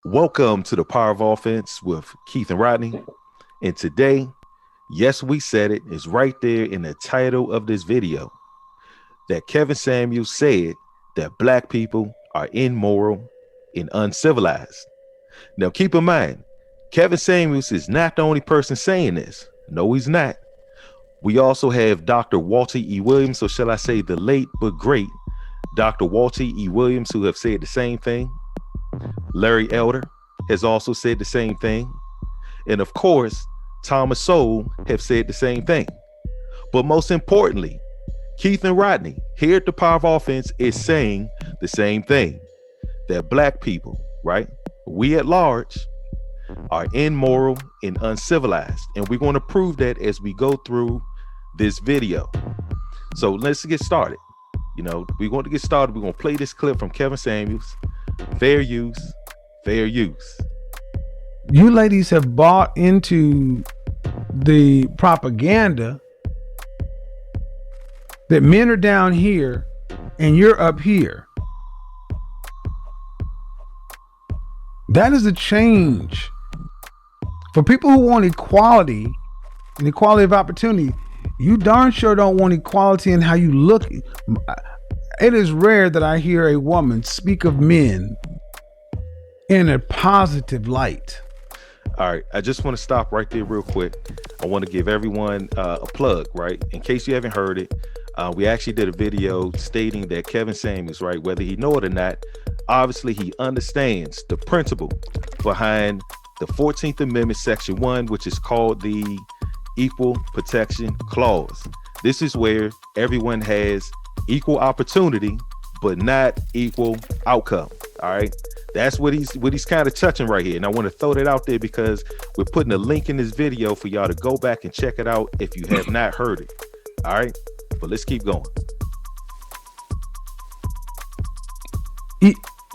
Welcome to the Power of Offense with Keith and Rodney. And today, yes, we said it, is right there in the title of this video that Kevin Samuels said that black people are immoral and uncivilized. Now, keep in mind, Kevin Samuels is not the only person saying this. No, he's not. We also have Dr. Walter E. Williams, or shall I say the late but great Dr. Walter E. Williams, who have said the same thing. Larry Elder has also said the same thing. And of course, Thomas Sowell have said the same thing. But most importantly, Keith and Rodney here at the Power of Offense is saying the same thing, that black people, right, we at large, are immoral and uncivilized. And we're going to prove that as we go through this video. So let's get started. We're going to get started. We're going to play this clip from Kevin Samuels. Fair use, fair use. You ladies have bought into the propaganda that men are down here and you're up here. That is a change. For people who want equality and equality of opportunity, you darn sure don't want equality in how you look. It is rare that I hear a woman speak of men in a positive light. All right, I just want to stop right there real quick. I want to give everyone a plug, right? In case you haven't heard it, we actually did a video stating that Kevin Samuels, right, whether he know it or not, obviously he understands the principle behind the 14th Amendment, Section 1, which is called the Equal Protection Clause. This is where everyone has equal opportunity, but not equal outcome. All right. That's what he's kind of touching right here. And I want to throw that out there because we're putting a link in this video for y'all to go back and check it out if you have not heard it. All right. But let's keep going.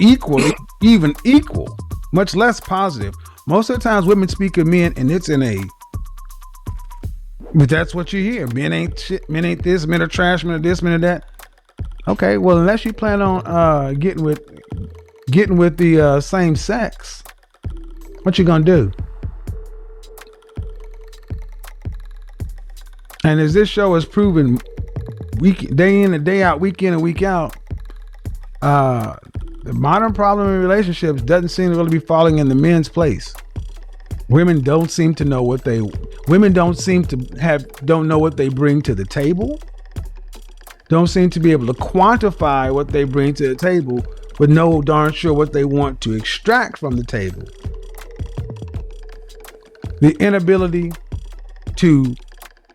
Equally, even equal, much less positive. Most of the times women speak of men and it's but that's what you hear. Men ain't shit, men ain't this, men are trash, men are this, men are that. Okay, well, unless you plan on getting with the same sex, what you gonna do? And as this show has proven, day in and day out, week in and week out, the modern problem in relationships doesn't seem to really be falling in the men's place. Women don't seem to know what they don't know what they bring to the table. Don't seem to be able to quantify what they bring to the table, but know darn sure what they want to extract from the table. The inability to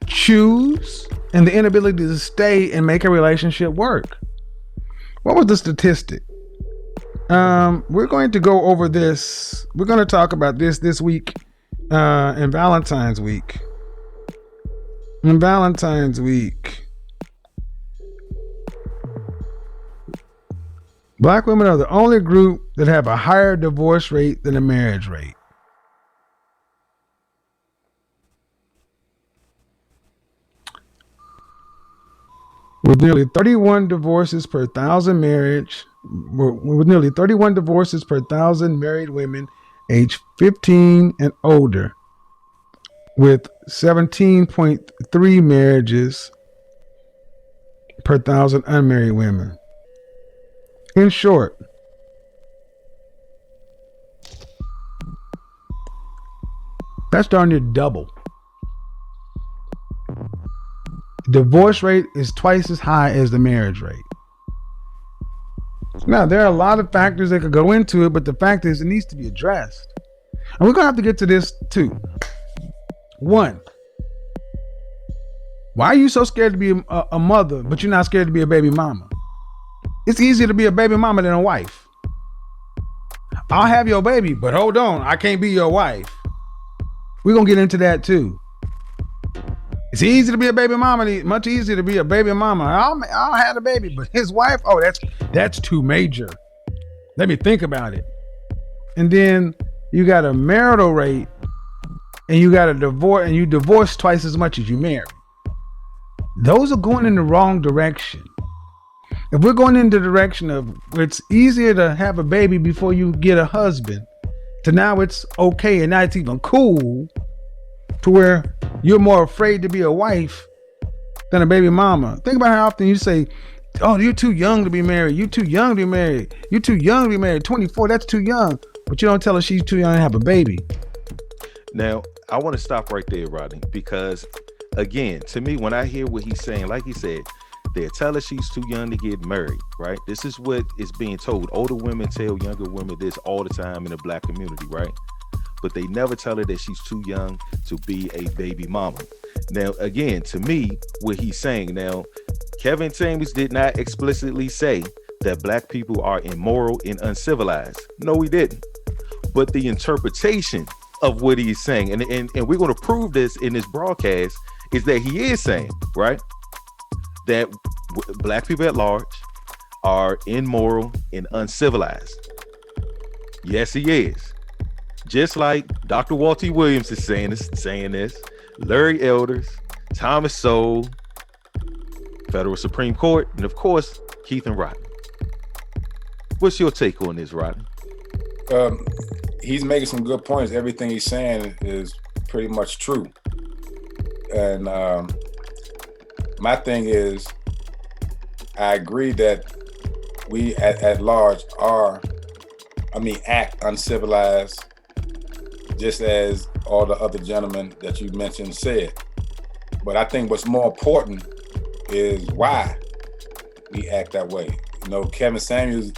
choose and the inability to stay and make a relationship work. What was the statistic? We're going to go over this. We're going to talk about this week in Valentine's week. Black women are the only group that have a higher divorce rate than a marriage rate. With nearly 31 divorces per thousand married women aged 15 and older, with 17.3 marriages per thousand unmarried women. In short, that's darn near double. Divorce rate is twice as high as the marriage rate. Now, there are a lot of factors that could go into it, but the fact is it needs to be addressed. And we're going to have to get to this too. One, why are you so scared to be a mother, but you're not scared to be a baby mama? It's easier to be a baby mama than a wife. I'll have your baby, but hold on, I can't be your wife. We're going to get into that too. It's easy to be a baby mama, much easier to be a baby mama. I'll have a baby, but his wife, oh, that's too major. Let me think about it. And then you got a marital rate and you got a divorce, and you divorce twice as much as you marry. Those are going in the wrong direction. If we're going in the direction of it's easier to have a baby before you get a husband to now it's okay and now it's even cool to where you're more afraid to be a wife than a baby mama. Think about how often you say, oh, you're too young to be married. You're too young to be married. You're too young to be married. 24, that's too young. But you don't tell her she's too young to have a baby. Now, I want to stop right there, Rodney, because again, to me, when I hear what he's saying, like he said, they tell her she's too young to get married, right? This is what is being told. Older women tell younger women this all the time in the black community, right? But they never tell her that she's too young to be a baby mama. Now, again, to me, what he's saying now, Kevin Samuels did not explicitly say that black people are immoral and uncivilized. No, he didn't. But the interpretation of what he's saying, and we're going to prove this in this broadcast, is that he is saying, right, that black people at large are immoral and uncivilized. Yes, he is. Just like Dr. Walter Williams is saying this, Larry Elders, Thomas Sowell, Federal Supreme Court, and of course, Keith and Rodney. What's your take on this, Rodney? He's making some good points. Everything he's saying is pretty much true. And my thing is, I agree that we at large act uncivilized, just as all the other gentlemen that you mentioned said. But I think what's more important is why we act that way. You know, Kevin Samuels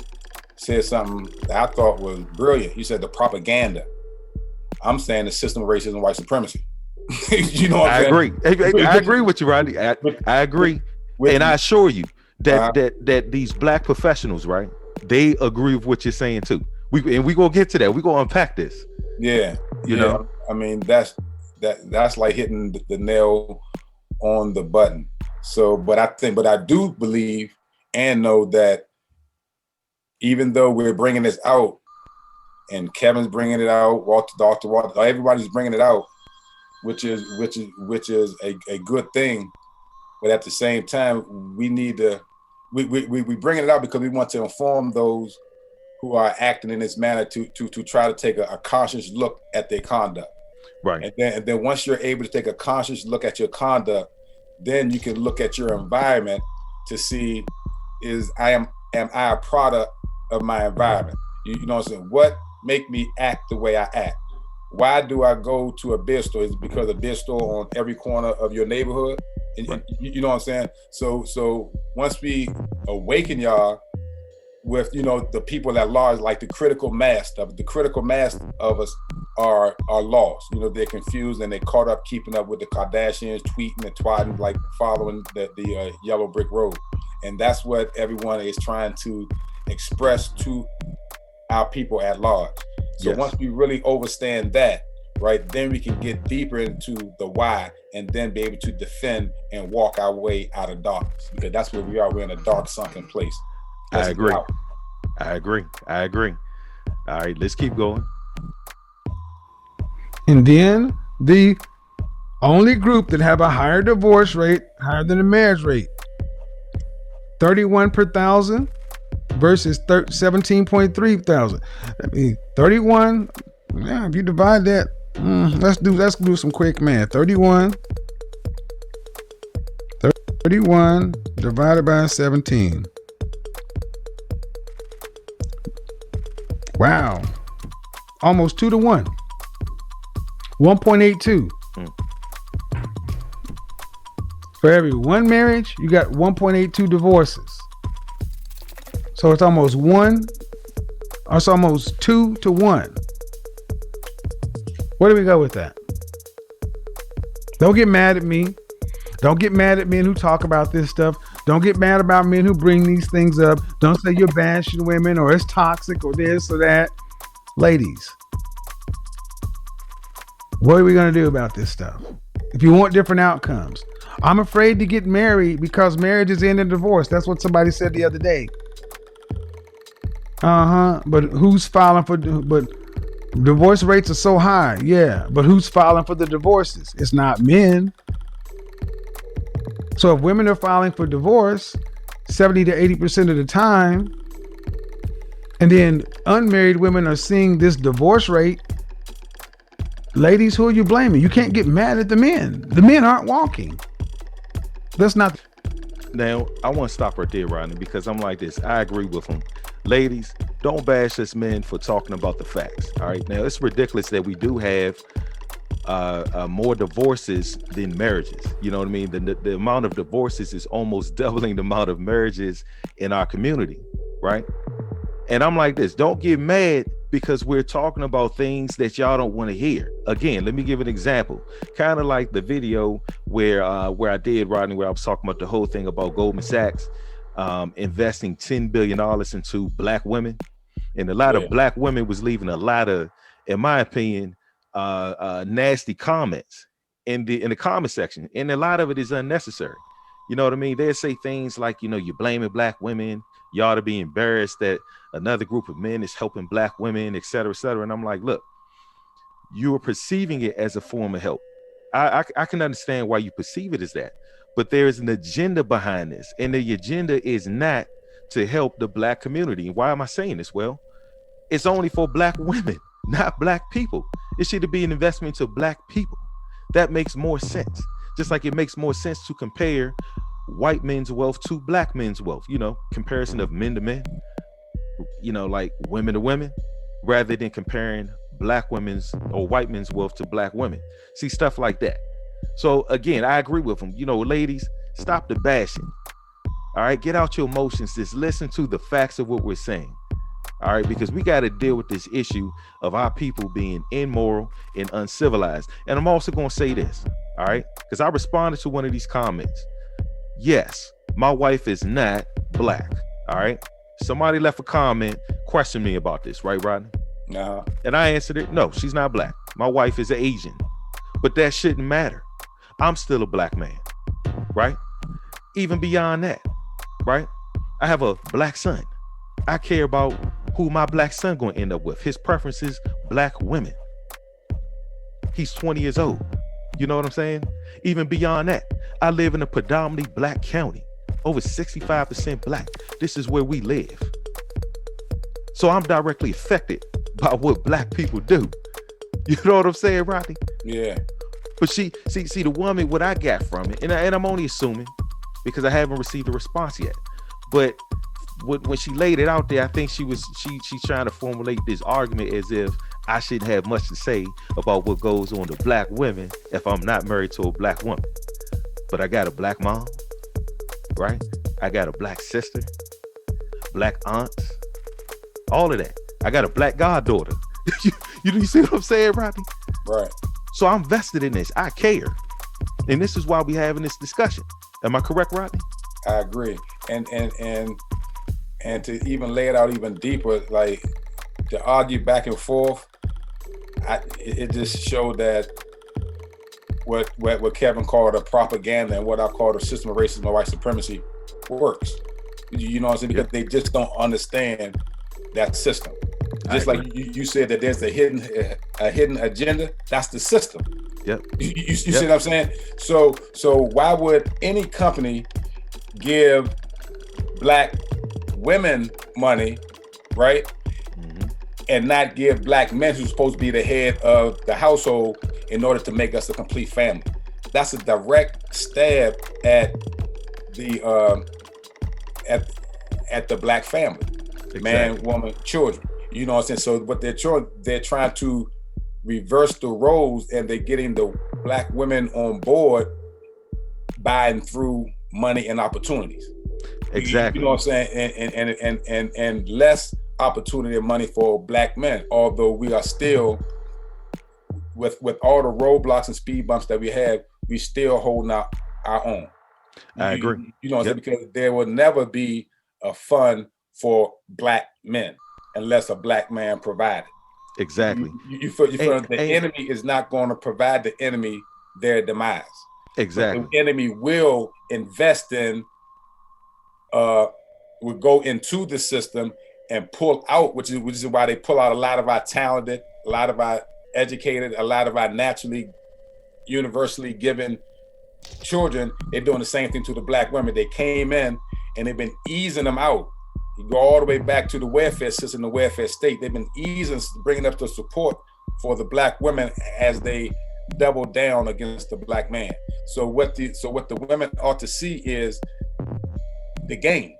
said something that I thought was brilliant. He said the propaganda. I'm saying the system of racism and white supremacy. You know what I'm saying? Agree. I agree with you, Rodney. I agree. And I assure you that that these black professionals, right, they agree with what you're saying too. We're gonna get to that. We're gonna unpack this. Yeah. You know, I mean, that's like hitting the nail on the button. So, but I do believe and know that even though we're bringing this out, and Kevin's bringing it out, Dr. Walter, everybody's bringing it out, which is a good thing. But at the same time, we need to we bringing it out because we want to inform those who are acting in this manner to try to take a conscious look at their conduct. Right. And then once you're able to take a conscious look at your conduct, then you can look at your environment to see, am I a product of my environment? You know what I'm saying? What make me act the way I act? Why do I go to a beer store? Is it because a beer store on every corner of your neighborhood? And right. You know what I'm saying? So once we awaken y'all with, you know, the people at large, like the critical mass of us are lost. You know, they're confused and they're caught up keeping up with the Kardashians, tweeting and twatting, like following the yellow brick road. And that's what everyone is trying to express to our people at large. So once we really understand that, right, then we can get deeper into the why and then be able to defend and walk our way out of darkness, because that's where we are. We're in a dark, sunken place. I agree. All right, let's keep going. And then the only group that have a higher divorce rate, higher than the marriage rate, 31 per thousand versus 17.3 thousand. I mean, 31. Yeah, if you divide that, let's do some quick math. 31 divided by 17. Wow, almost 2 to 1. 1.82. For every one marriage, you got 1.82 divorces. So it's almost 2 to 1. Where do we go with that? Don't get mad at me. Don't get mad at men who talk about this stuff. Don't get mad about men who bring these things up. Don't say you're bashing women or it's toxic or this or that. Ladies, what are we going to do about this stuff? If you want different outcomes, I'm afraid to get married because marriage is in a divorce. That's what somebody said the other day. But who's filing for? But divorce rates are so high. Yeah, but who's filing for the divorces? It's not men. So if women are filing for divorce 70 to 80% of the time, And then unmarried women are seeing this divorce rate. Ladies, who are you blaming? You can't get mad at the men. The men aren't walking. That's not. Now, I want to stop right there, Rodney, because I'm like this. I agree with him. Ladies, don't bash us men for talking about the facts. All right. Now, it's ridiculous that we do have more divorces than marriages. You know what I mean? The amount of divorces is almost doubling the amount of marriages in our community. Right. And I'm like this. Don't get mad because we're talking about things that y'all don't want to hear. Again, let me give an example. Kind of like the video where I did, Rodney, where I was talking about the whole thing about Goldman Sachs investing $10 billion into black women. And a lot of black women was leaving a lot of, in my opinion, nasty comments in the comment section. And a lot of it is unnecessary. You know what I mean? They say things like, you know, you're blaming black women. You ought to be embarrassed that another group of men is helping black women, et cetera, et cetera. And I'm like, look, you are perceiving it as a form of help. I can understand why you perceive it as that, but there is an agenda behind this. And the agenda is not to help the black community. And why am I saying this? Well, it's only for black women, not black people. It should be an investment to black people. That makes more sense. Just like it makes more sense to compare white men's wealth to black men's wealth, you know, comparison of men to men, you know, like women to women, rather than comparing black women's or white men's wealth to black women. See, stuff like that. So again, I agree with them. You know, ladies, stop the bashing. All right, get out your emotions. Just listen to the facts of what we're saying. All right, because we got to deal with this issue of our people being immoral and uncivilized. And I'm also going to say this, all right, because I responded to one of these comments. Yes, my wife is not black. All right. Somebody left a comment questioning me about this, right, Rodney? No. And I answered it. No, she's not black. My wife is an Asian, but that shouldn't matter. I'm still a black man, right? Even beyond that, right? I have a black son. I care about who my black son going to end up with. His preferences, black women. He's 20 years old. You know what I'm saying? Even beyond that, I live in a predominantly black county, over 65% black. This is where we live. So I'm directly affected by what black people do. You know what I'm saying, Rodney? Yeah. But see the woman, what I got from it, and I'm only assuming because I haven't received a response yet. But when she laid it out there, I think she's trying to formulate this argument as if I shouldn't have much to say about what goes on to black women if I'm not married to a black woman. But I got a black mom, right? I got a black sister, black aunts, all of that. I got a black goddaughter. You see what I'm saying, Rodney? Right. So I'm vested in this. I care. And this is why we having this discussion. Am I correct, Rodney? I agree. And to even lay it out even deeper, like to argue back and forth, it just showed that what Kevin called a propaganda and what I call the system of racism or white supremacy works. You know what I'm saying? Because they just don't understand that system. Just like you said that there's a hidden agenda, that's the system. Yep. You see what I'm saying? So why would any company give black women money, right? Mm-hmm. And not give black men who's supposed to be the head of the household in order to make us a complete family? That's a direct stab at the at the black family. Exactly. Man, woman, children. You know what I'm saying? So what they're trying to reverse the roles, and they're getting the black women on board buying through money and opportunities. Exactly. You know what I'm saying? And less opportunity and money for black men, although we are still with all the roadblocks and speed bumps that we have, we still holding our own. I agree. You know what I'm saying? Because there will never be a fund for black men unless a black man provided. Exactly. You feel the enemy is not going to provide the enemy their demise. Exactly. But the enemy will invest in, will go into the system and pull out, which is why they pull out a lot of our talented, a lot of our educated, a lot of our naturally, universally given children. They're doing the same thing to the black women. They came in and they've been easing them out. You go all the way back to the welfare system, the welfare state. They've been bringing up the support for the black women as they double down against the black man. So what the women ought to see is the game.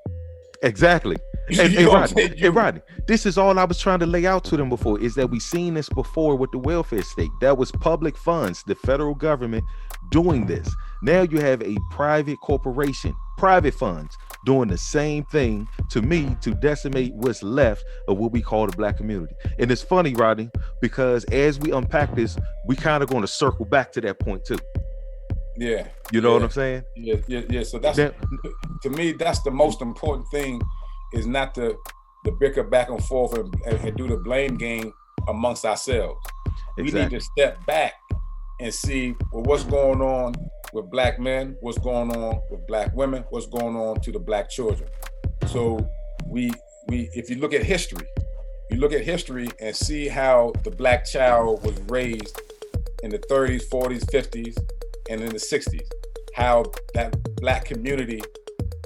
Exactly. And Rodney, this is all I was trying to lay out to them before, is that we seen this before with the welfare state. That was public funds, the federal government doing this. Now you have a private corporation, private funds, doing the same thing to me to decimate what's left of what we call the black community. And it's funny, Rodney, because as we unpack this, we kind of going to circle back to that point too. Yeah. You know what I'm saying? Yeah. So that's, to me, that's the most important thing, is not to bicker back and forth and do the blame game amongst ourselves. Exactly. We need to step back and see, well, what's going on with black men, what's going on with black women, what's going on to the black children. So if you look at history, and see how the black child was raised in the 30s, 40s, 50s, and in the 60s, how that black community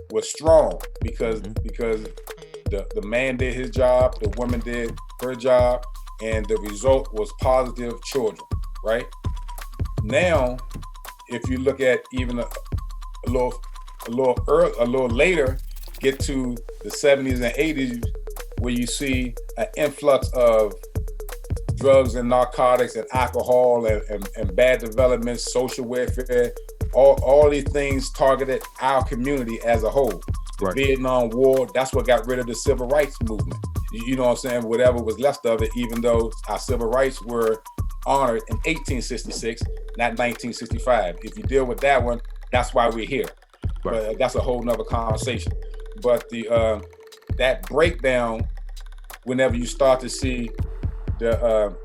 was strong because the man did his job, the woman did her job, and the result was positive children, right? Now, if you look at even a little later, get to the 70s and 80s, where you see an influx of drugs and narcotics and alcohol and bad development, social welfare, all these things targeted our community as a whole. The right. Vietnam War, that's what got rid of the civil rights movement. You know what I'm saying? Whatever was left of it, even though our civil rights were honored in 1866, not 1965. If you deal with that one, that's why we're here. Right. But that's a whole nother conversation. But that breakdown, whenever you start to see the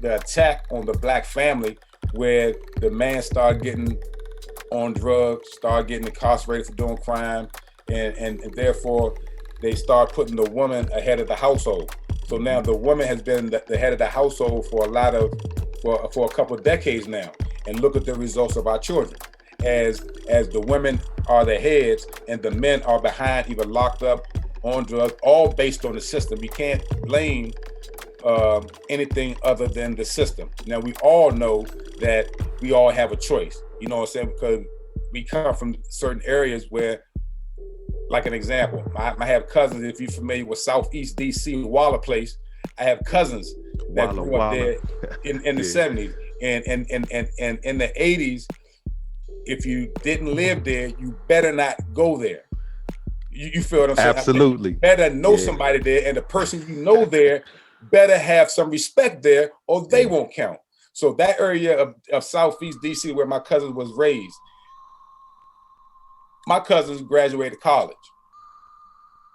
attack on the black family, where the man started getting on drugs, started getting incarcerated for doing crime, and therefore they start putting the woman ahead of the household. So now the woman has been the head of the household for a couple of decades now. And look at the results of our children. As the women are the heads and the men are behind, either locked up, on drugs, all based on the system. We can't blame anything other than the system. Now, we all know that we all have a choice, you know what I'm saying? Because we come from certain areas where, like an example, I have cousins, if you're familiar with Southeast DC, Waller Place, I have cousins that grew up there in the 70s. And in the 80s, if you didn't live there, you better not go there. You feel what I'm saying? Absolutely. You better know somebody there, and the person you know there better have some respect there, or they won't count. So that area of Southeast DC, where my cousin was raised, my cousins graduated college,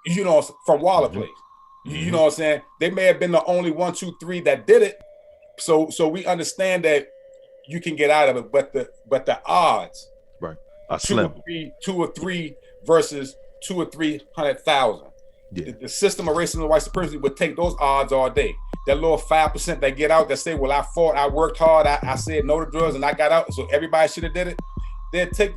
you know, from Waller Place. You know what I'm saying? They may have been the only 1, 2, 3 that did it. So we understand that you can get out of it, but the odds, right, are slim. 2 or 3 versus 200,000 or 300,000. Yeah. The system of racism and white supremacy would take those odds all day. That little 5% that get out that say, well, I fought, I worked hard, I said no to drugs, and I got out, so everybody should have did it. They'll take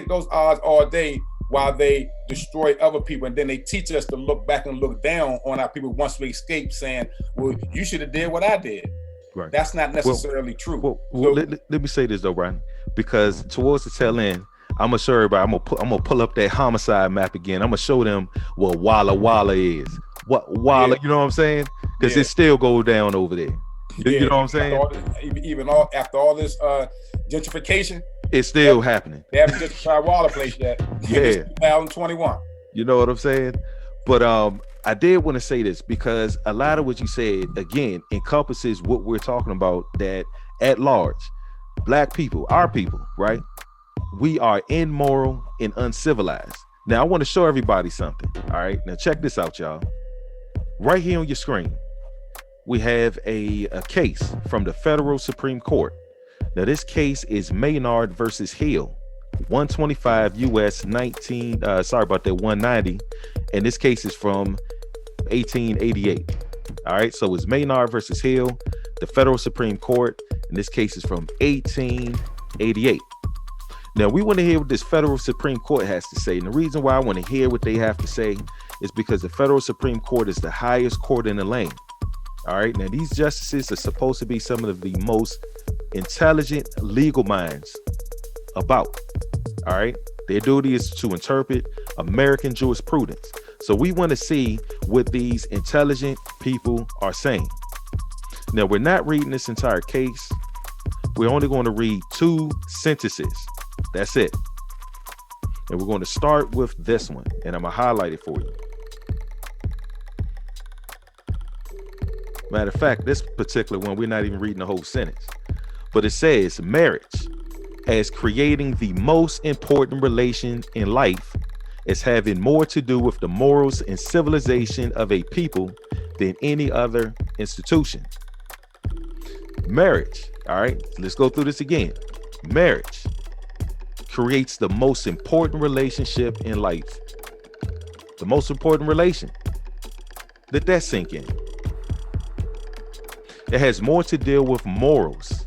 those odds all day while they destroy other people, and then they teach us to look back and look down on our people once we escape, saying, well, you should have did what I did. Right. That's not necessarily true. Well, let me say this though, Ryan, because towards the tail end, I'm gonna show everybody. I'm gonna pull up that homicide map again. I'm gonna show them what Walla Walla is. What Walla, you know what I'm saying? Because it still goes down over there. You know what I'm saying? After all this gentrification, it's still happening. They haven't gentrified Walla Place yet. It's 2021. You know what I'm saying? But I did want to say this because a lot of what you said, again, encompasses what we're talking about, that at large, black people, our people, right? We are immoral and uncivilized. Now, I want to show everybody something, all right? Now, check this out, y'all. Right here on your screen, we have a case from the federal Supreme Court. Now, this case is Maynard versus Hill, 125 U.S. 190. And this case is from 1888. All right, so it's Maynard versus Hill, the federal Supreme Court, and this case is from 1888. Now, we want to hear what this federal Supreme Court has to say. And the reason why I want to hear what they have to say is because the federal Supreme Court is the highest court in the land. All right. Now, these justices are supposed to be some of the most intelligent legal minds about. All right. Their duty is to interpret American jurisprudence. So we want to see what these intelligent people are saying. Now, we're not reading this entire case. We're only going to read 2 sentences. That's it. And we're going to start with this one, and I'm going to highlight it for you. Matter of fact, this particular one, we're not even reading the whole sentence. But it says, marriage, as creating the most important relation in life, is having more to do with the morals and civilization of a people than any other institution. Marriage, all right, let's go through this again. Marriage creates the most important relationship in life. The most important relation. Let that sink in. It has more to deal with morals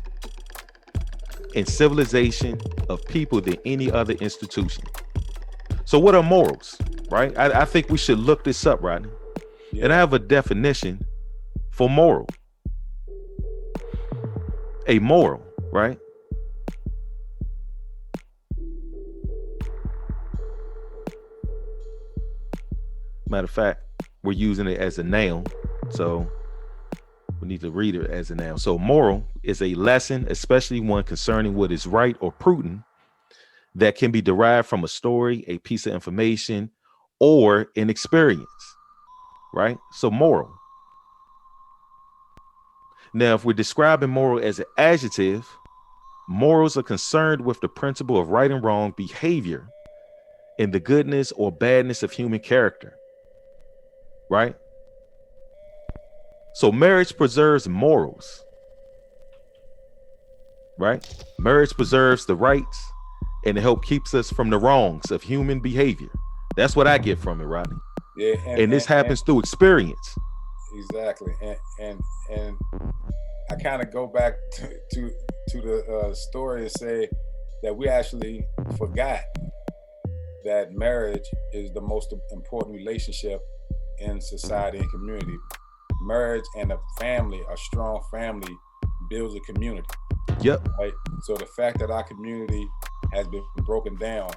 and civilization of people than any other institution. So what are morals, right? I think we should look this up, Rodney. Yeah. And I have a definition for moral. A moral, right? Matter of fact, we're using it as a noun, so we need to read it as a noun. So moral is a lesson, especially one concerning what is right or prudent, that can be derived from a story, a piece of information, or an experience, right? So moral. Now, if we're describing moral as an adjective, morals are concerned with the principle of right and wrong behavior and the goodness or badness of human character, right? So marriage preserves morals, right? Marriage preserves the rights and it helps keeps us from the wrongs of human behavior. That's what I get from it, Rodney. Yeah, and this happens through experience. Exactly, and I kind of go back to the story and say that we actually forgot that marriage is the most important relationship in society and community. Marriage and a family, a strong family, builds a community. Yep. Right. So the fact that our community has been broken down,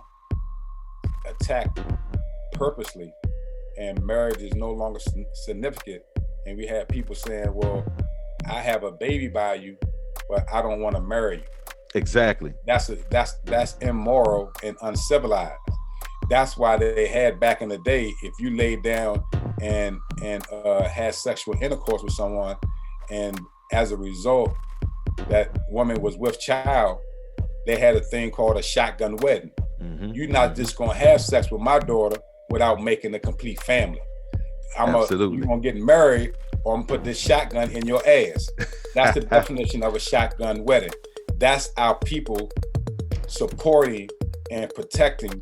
attacked purposely, and marriage is no longer significant, and we have people saying, well, I have a baby by you, but I don't want to marry you. Exactly. That's immoral and uncivilized. That's why they had back in the day, if you laid down and had sexual intercourse with someone, and as a result, that woman was with child, they had a thing called a shotgun wedding. Mm-hmm. You're not just gonna have sex with my daughter without making a complete family. You're gonna get married, or I'm gonna put this shotgun in your ass. That's the definition of a shotgun wedding. That's our people supporting and protecting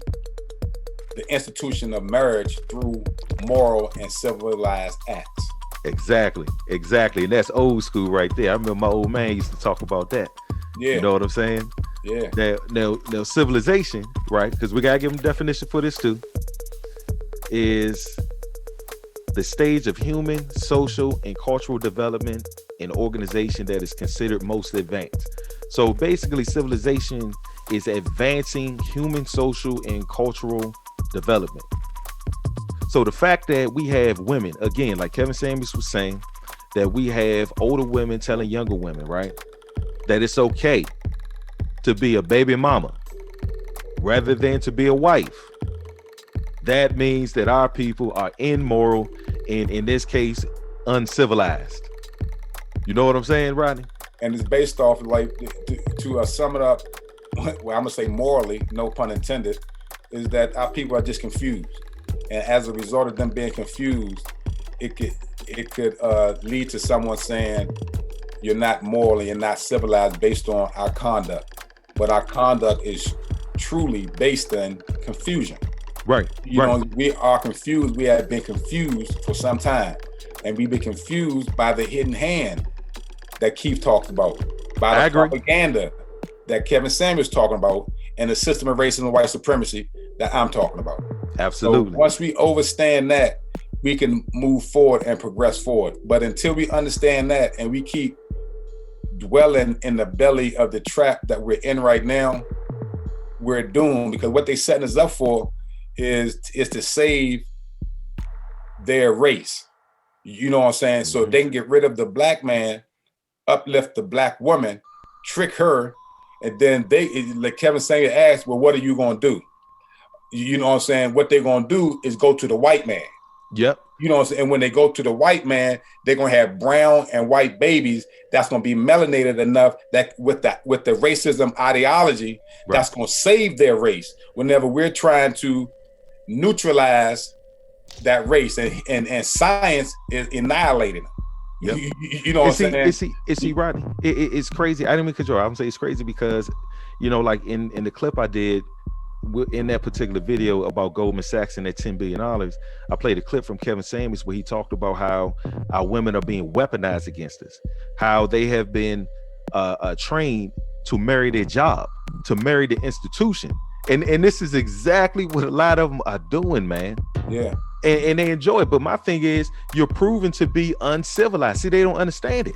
the institution of marriage through moral and civilized acts. Exactly. And that's old school right there. I remember my old man used to talk about that. Yeah. You know what I'm saying? Yeah. Now civilization, right? Because we gotta give them a definition for this too. Is the stage of human, social, and cultural development in organization that is considered most advanced. So basically, civilization is advancing human, social, and cultural development. So the fact that we have women, again, like Kevin Samuels was saying, that we have older women telling younger women, right, that it's okay to be a baby mama rather than to be a wife. That means that our people are immoral and, in this case, uncivilized. You know what I'm saying, Rodney? And it's based off, like, to sum it up, well, I'm gonna say morally, no pun intended, is that our people are just confused. And as a result of them being confused, it could lead to someone saying, you're not moral and you're not civilized based on our conduct. But our conduct is truly based on confusion. Right. You know, we are confused. We have been confused for some time. And we've been confused by the hidden hand that Keith talked about, by the propaganda that Kevin Samuels talking about, and the system of racism and white supremacy that I'm talking about. Absolutely. So once we understand that, we can move forward and progress forward. But until we understand that and we keep dwelling in the belly of the trap that we're in right now, we're doomed, because what they're setting us up for is to save their race. You know what I'm saying? So they can get rid of the black man, uplift the black woman, trick her, and then like Kevin Samuel asked, well, what are you going to do? You know what I'm saying? What they're going to do is go to the white man. Yep. You know what I'm saying? And when they go to the white man, they're going to have brown and white babies that's going to be melanated enough that with the racism ideology, right, that's going to save their race whenever we're trying to neutralize that race, and science is annihilating them. Yep. You know what I'm saying? It's Rodney. It's crazy. I didn't mean control. I'm saying it's crazy because, you know, like in the clip I did in that particular video about Goldman Sachs and that $10 billion, I played a clip from Kevin Samuels where he talked about how our women are being weaponized against us, how they have been trained to marry their job, to marry the institution. And this is exactly what a lot of them are doing, man. Yeah. And they enjoy it. But my thing is, you're proven to be uncivilized. See, they don't understand it.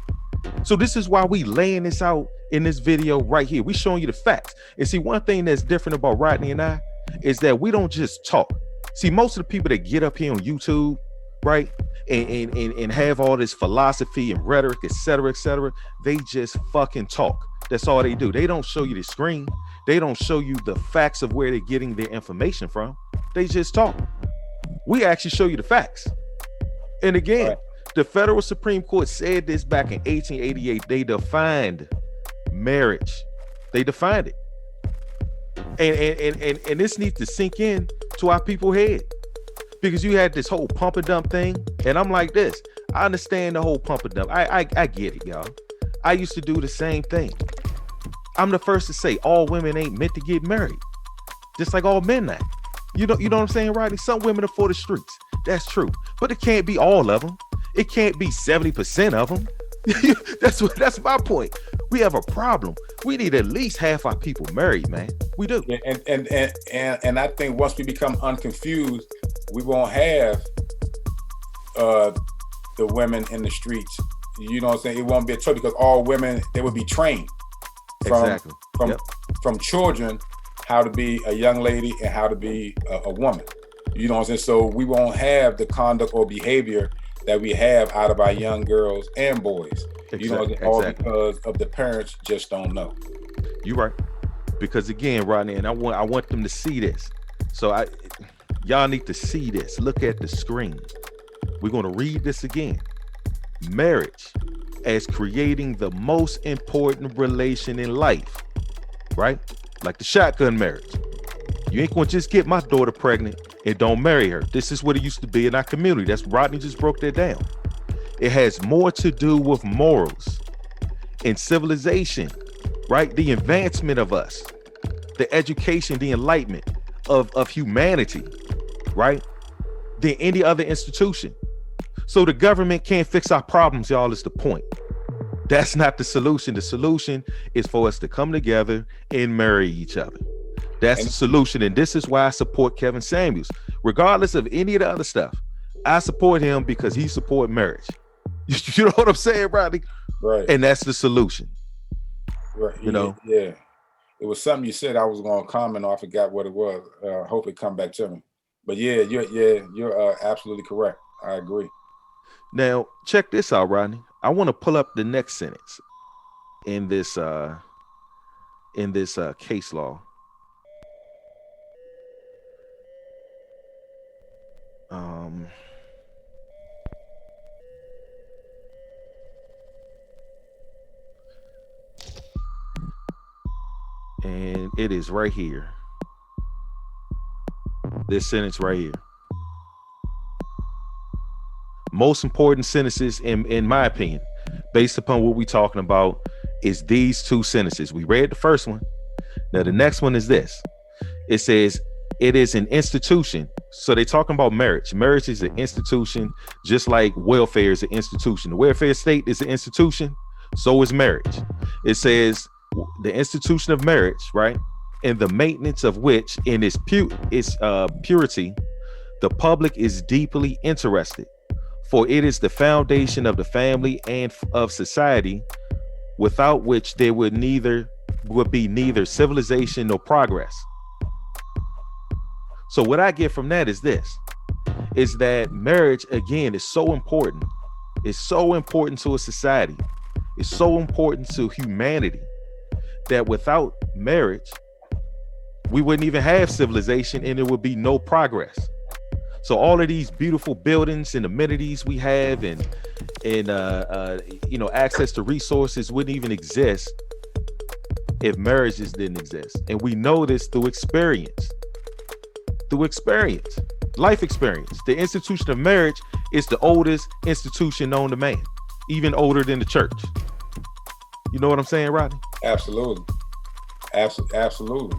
So this is why we laying this out in this video right here. We showing you the facts. And see, one thing that's different about Rodney and I is that we don't just talk. See, most of the people that get up here on YouTube, right, and have all this philosophy and rhetoric, et cetera, they just fucking talk. That's all they do. They don't show you the screen. They don't show you the facts of where they're getting their information from. They just talk. We actually show you the facts. And again, right, the federal Supreme Court said this back in 1888. They defined marriage. They defined it. And this needs to sink in to our people's head. Because you had this whole pump and dump thing. And I'm like this. I understand the whole pump and dump. I get it, y'all. I used to do the same thing. I'm the first to say all women ain't meant to get married. Just like all men not. You know what I'm saying, Rodney? Some women are for the streets. That's true. But it can't be all of them. It can't be 70% of them. That's my point. We have a problem. We need at least half our people married, man. We do. Yeah, and I think once we become unconfused, we won't have the women in the streets. You know what I'm saying? It won't be a choice because all women, they would be trained from children how to be a young lady and how to be a woman. You know what I'm saying? So we won't have the conduct or behavior that we have out of our young girls and boys. You know, all because of the parents just don't know. You're right. Because again, Rodney, and I want them to see this. So y'all need to see this. Look at the screen. We're going to read this again. Marriage as creating the most important relation in life, right? Like the shotgun marriage. You ain't gonna just get my daughter pregnant and don't marry her. This is what it used to be in our community. That's Rodney just broke that down. It has more to do with morals and civilization, right? The advancement of us, the education, the enlightenment of humanity, right? Than any other institution. So the government can't fix our problems, y'all, is the point. That's not the solution. The solution is for us to come together and marry each other. That's the solution. And this is why I support Kevin Samuels. Regardless of any of the other stuff, I support him because he support marriage. You know what I'm saying, Rodney? Right. And that's the solution. Right. You know? Yeah. It was something you said I was going to comment on. I forgot what it was. Hope it come back to me. But yeah, you're absolutely correct. I agree. Now, check this out, Rodney. I want to pull up the next sentence in this case law. And it is right here. This sentence right here. Most important sentences, in my opinion, based upon what we're talking about, is these two sentences. We read the first one. Now the next one is this. It says it is an institution. So they're talking about marriage. Marriage is an institution, just like welfare is an institution. The welfare state is an institution. So is marriage. It says the institution of marriage, right, and the maintenance of which, in its purity, the public is deeply interested, for it is the foundation of the family and of society, without which there would be neither civilization nor progress. So what I get from that is that marriage, again, is so important. It's so important to a society. It's so important to humanity that without marriage, we wouldn't even have civilization and there would be no progress. So all of these beautiful buildings and amenities we have and access to resources wouldn't even exist if marriages didn't exist. And we know this through experience. Life experience. The institution of marriage is the oldest institution known to man, even older than the church. You know what I'm saying, Rodney? Absolutely. Absolutely.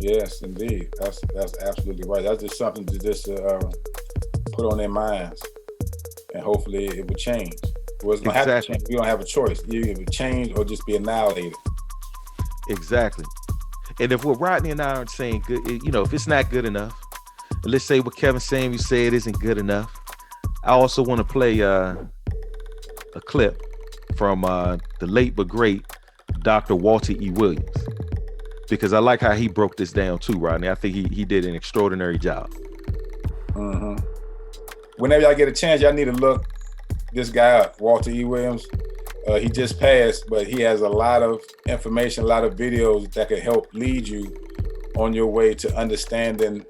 Yes, indeed. That's absolutely right. That's just something to just put on their minds, and hopefully it will change. Well, it's gonna have to change. You don't have a choice. It will change or just be annihilated. Exactly. And if what Rodney and I aren't saying good, if it's not good enough, and let's say what Kevin Samuel said isn't good enough, I also want to play a clip from the late but great Dr. Walter E. Williams, because I like how he broke this down too, Rodney. I think he did an extraordinary job. Mm-hmm. Whenever y'all get a chance, y'all need to look this guy up, Walter E. Williams. He just passed, but he has a lot of information, a lot of videos that could help lead you on your way to understanding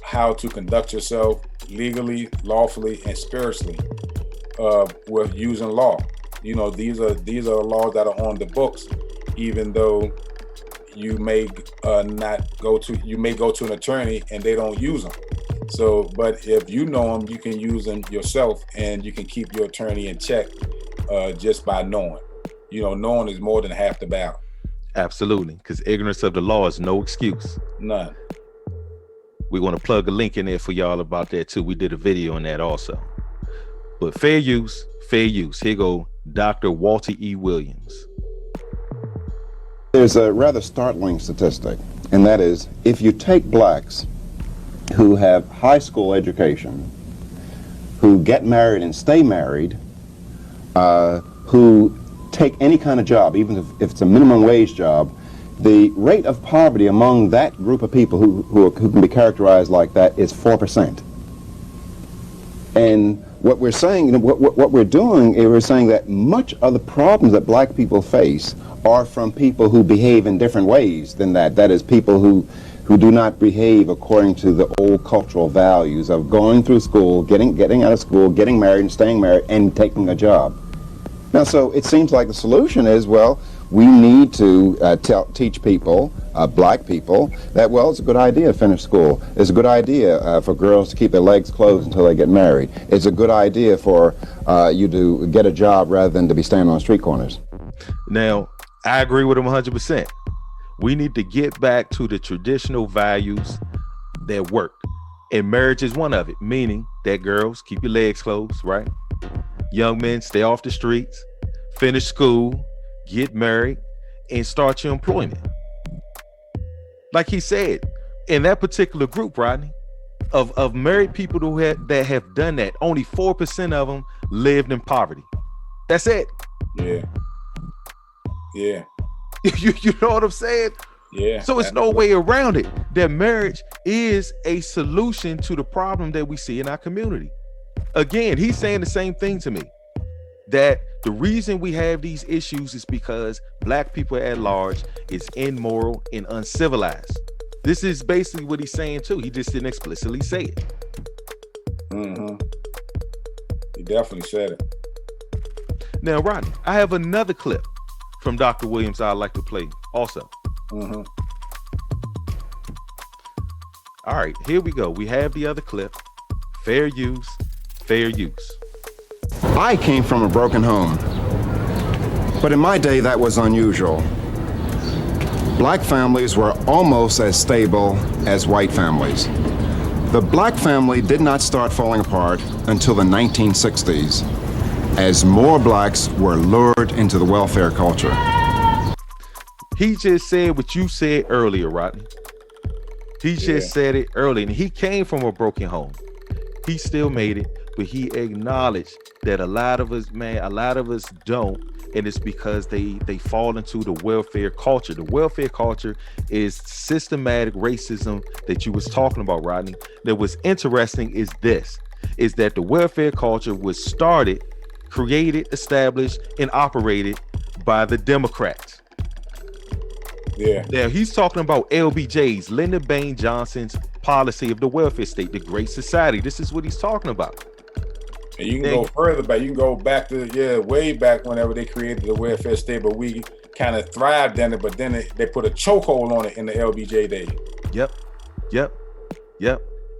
how to conduct yourself legally, lawfully, and spiritually with using law. These are the laws that are on the books, even though you may go to an attorney and they don't use them. So, but if you know them, you can use them yourself, and you can keep your attorney in check just by knowing. Knowing is more than half the battle. Absolutely, because ignorance of the law is no excuse. None. We want to plug a link in there for y'all about that too. We did a video on that also. But fair use. Here go Dr. Walter E. Williams. There's a rather startling statistic, and that is if you take blacks who have high school education, who get married and stay married, who take any kind of job, even if it's a minimum wage job, the rate of poverty among that group of people who can be characterized like that is 4%. And what we're saying, what we're doing is we're saying that much of the problems that black people face are from people who behave in different ways than that. That is, people who do not behave according to the old cultural values of going through school, getting out of school, getting married and staying married, and taking a job. Now, so it seems like the solution is, well, we need to teach people, black people, that, well, it's a good idea to finish school. It's a good idea for girls to keep their legs closed until they get married. It's a good idea for you to get a job rather than to be standing on street corners. Now, I agree with him 100%. We need to get back to the traditional values that work. And marriage is one of it, meaning that girls, keep your legs closed, right? Young men, stay off the streets, finish school, get married, and start your employment. Like he said, in that particular group, Rodney, of married people that have done that, only 4% of them lived in poverty. That's it. Yeah. You know what I'm saying? Yeah. So it's no way around it that marriage is a solution to the problem that we see in our community. Again, he's saying the same thing to me, that the reason we have these issues is because black people at large is immoral and uncivilized. This is basically what he's saying too. He just didn't explicitly say it. Mm-hmm. He definitely said it. Now, Rodney, I have another clip from Dr. Williams I'd like to play also. Mm-hmm. All right, here we go. We have the other clip. Fair use. I came from a broken home, but in my day that was unusual. Black families were almost as stable as white families. The black family did not start falling apart until the 1960s, as more blacks were lured into the welfare culture. He just said what you said earlier, Rodney. He just said it earlier, and he came from a broken home. He still made it, but he acknowledged that a lot of us don't, and it's because they fall into the welfare culture. The welfare culture is systematic racism that you was talking about, Rodney. That was interesting is that the welfare culture was started, created, established, and operated by the Democrats. Yeah. Now he's talking about LBJ's, Lyndon Baines Johnson's policy of the welfare state, the Great Society. This is what he's talking about. And you can go further back. You can go back to way back whenever they created the welfare state, but we kind of thrived in it. But then they put a chokehold on it in the LBJ days. Yep.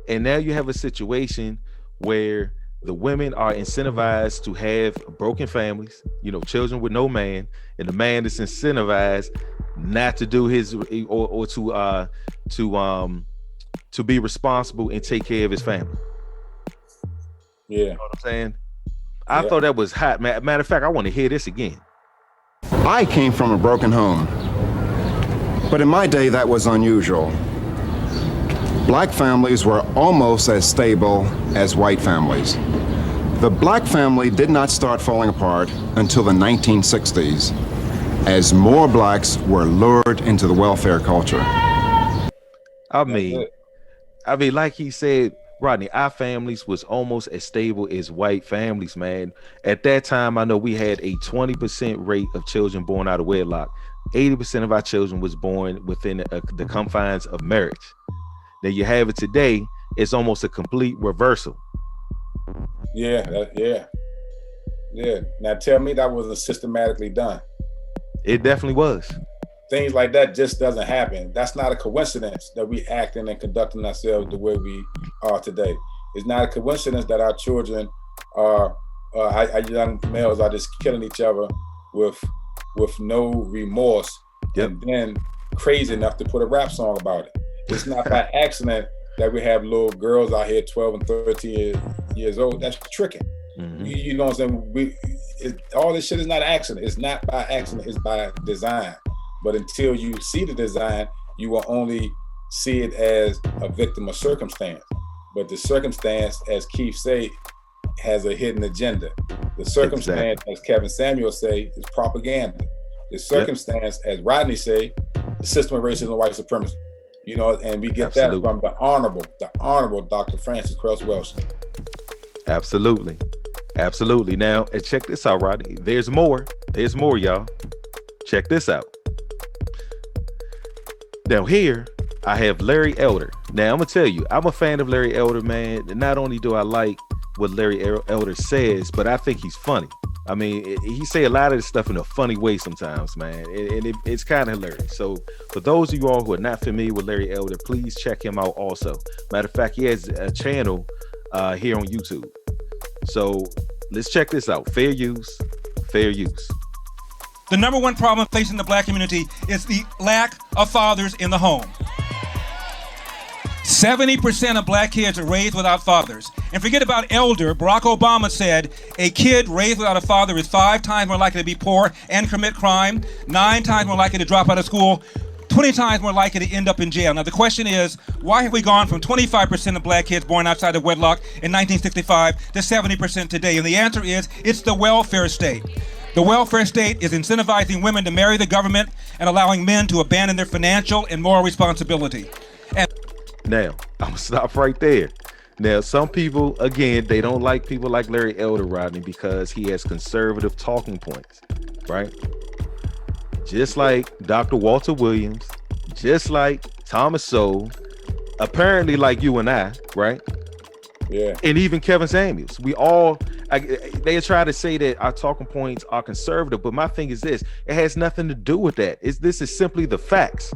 And now you have a situation where the women are incentivized to have broken families, children with no man, and the man is incentivized not to do his or to be responsible and take care of his family. Yeah. You know what I'm saying? I thought that was hot. Matter of fact, I want to hear this again. I came from a broken home, but in my day that was unusual. Black families were almost as stable as white families. The black family did not start falling apart until the 1960s, as more blacks were lured into the welfare culture. I mean, like he said, Rodney, our families was almost as stable as white families, man. At that time, I know we had a 20% rate of children born out of wedlock. 80% of our children was born within the confines of marriage. Now you have it today, it's almost a complete reversal. Yeah. Now tell me that wasn't systematically done. It definitely was. Things like that just doesn't happen. That's not a coincidence that we acting and conducting ourselves the way we are today. It's not a coincidence that our children our young males are just killing each other with no remorse, and then crazy enough to put a rap song about it. It's not by accident that we have little girls out here 12 and 13 years old. That's tricking. Mm-hmm. You know what I'm saying? All this shit is not accident. It's not by accident. It's by design. But until you see the design, you will only see it as a victim of circumstance. But the circumstance, as Keith say, has a hidden agenda. The circumstance, as Kevin Samuel say, is propaganda. The circumstance, as Rodney say, the system of racism and white supremacy. And we get that from the honorable Dr. Francis Cress Welsh. Absolutely. Now, and check this out, Rodney. There's more, y'all. Check this out. Now here, I have Larry Elder. Now I'm gonna tell you, I'm a fan of Larry Elder, man. And not only do I like what Larry Elder says, but I think he's funny. I mean, he say a lot of this stuff in a funny way sometimes, man. And it's kind of hilarious. So for those of you all who are not familiar with Larry Elder, please check him out also. Matter of fact, he has a channel here on YouTube. So let's check this out. Fair use. The number one problem facing the black community is the lack of fathers in the home. 70% of black kids are raised without fathers. And forget about Elder. Barack Obama said a kid raised without a father is 5 times more likely to be poor and commit crime, 9 times more likely to drop out of school, 20 times more likely to end up in jail. Now the question is, why have we gone from 25% of black kids born outside of wedlock in 1965 to 70% today? And the answer is, it's the welfare state. The welfare state is incentivizing women to marry the government and allowing men to abandon their financial and moral responsibility. And now, I'm gonna stop right there. Now, some people, again, they don't like people like Larry Elder, Rodney, because he has conservative talking points, right? Just like Dr. Walter Williams, just like Thomas Sowell, apparently like you and I, right? Yeah. And even Kevin Samuels. They try to say that our talking points are conservative, but my thing is this: it has nothing to do with that. This is simply the facts.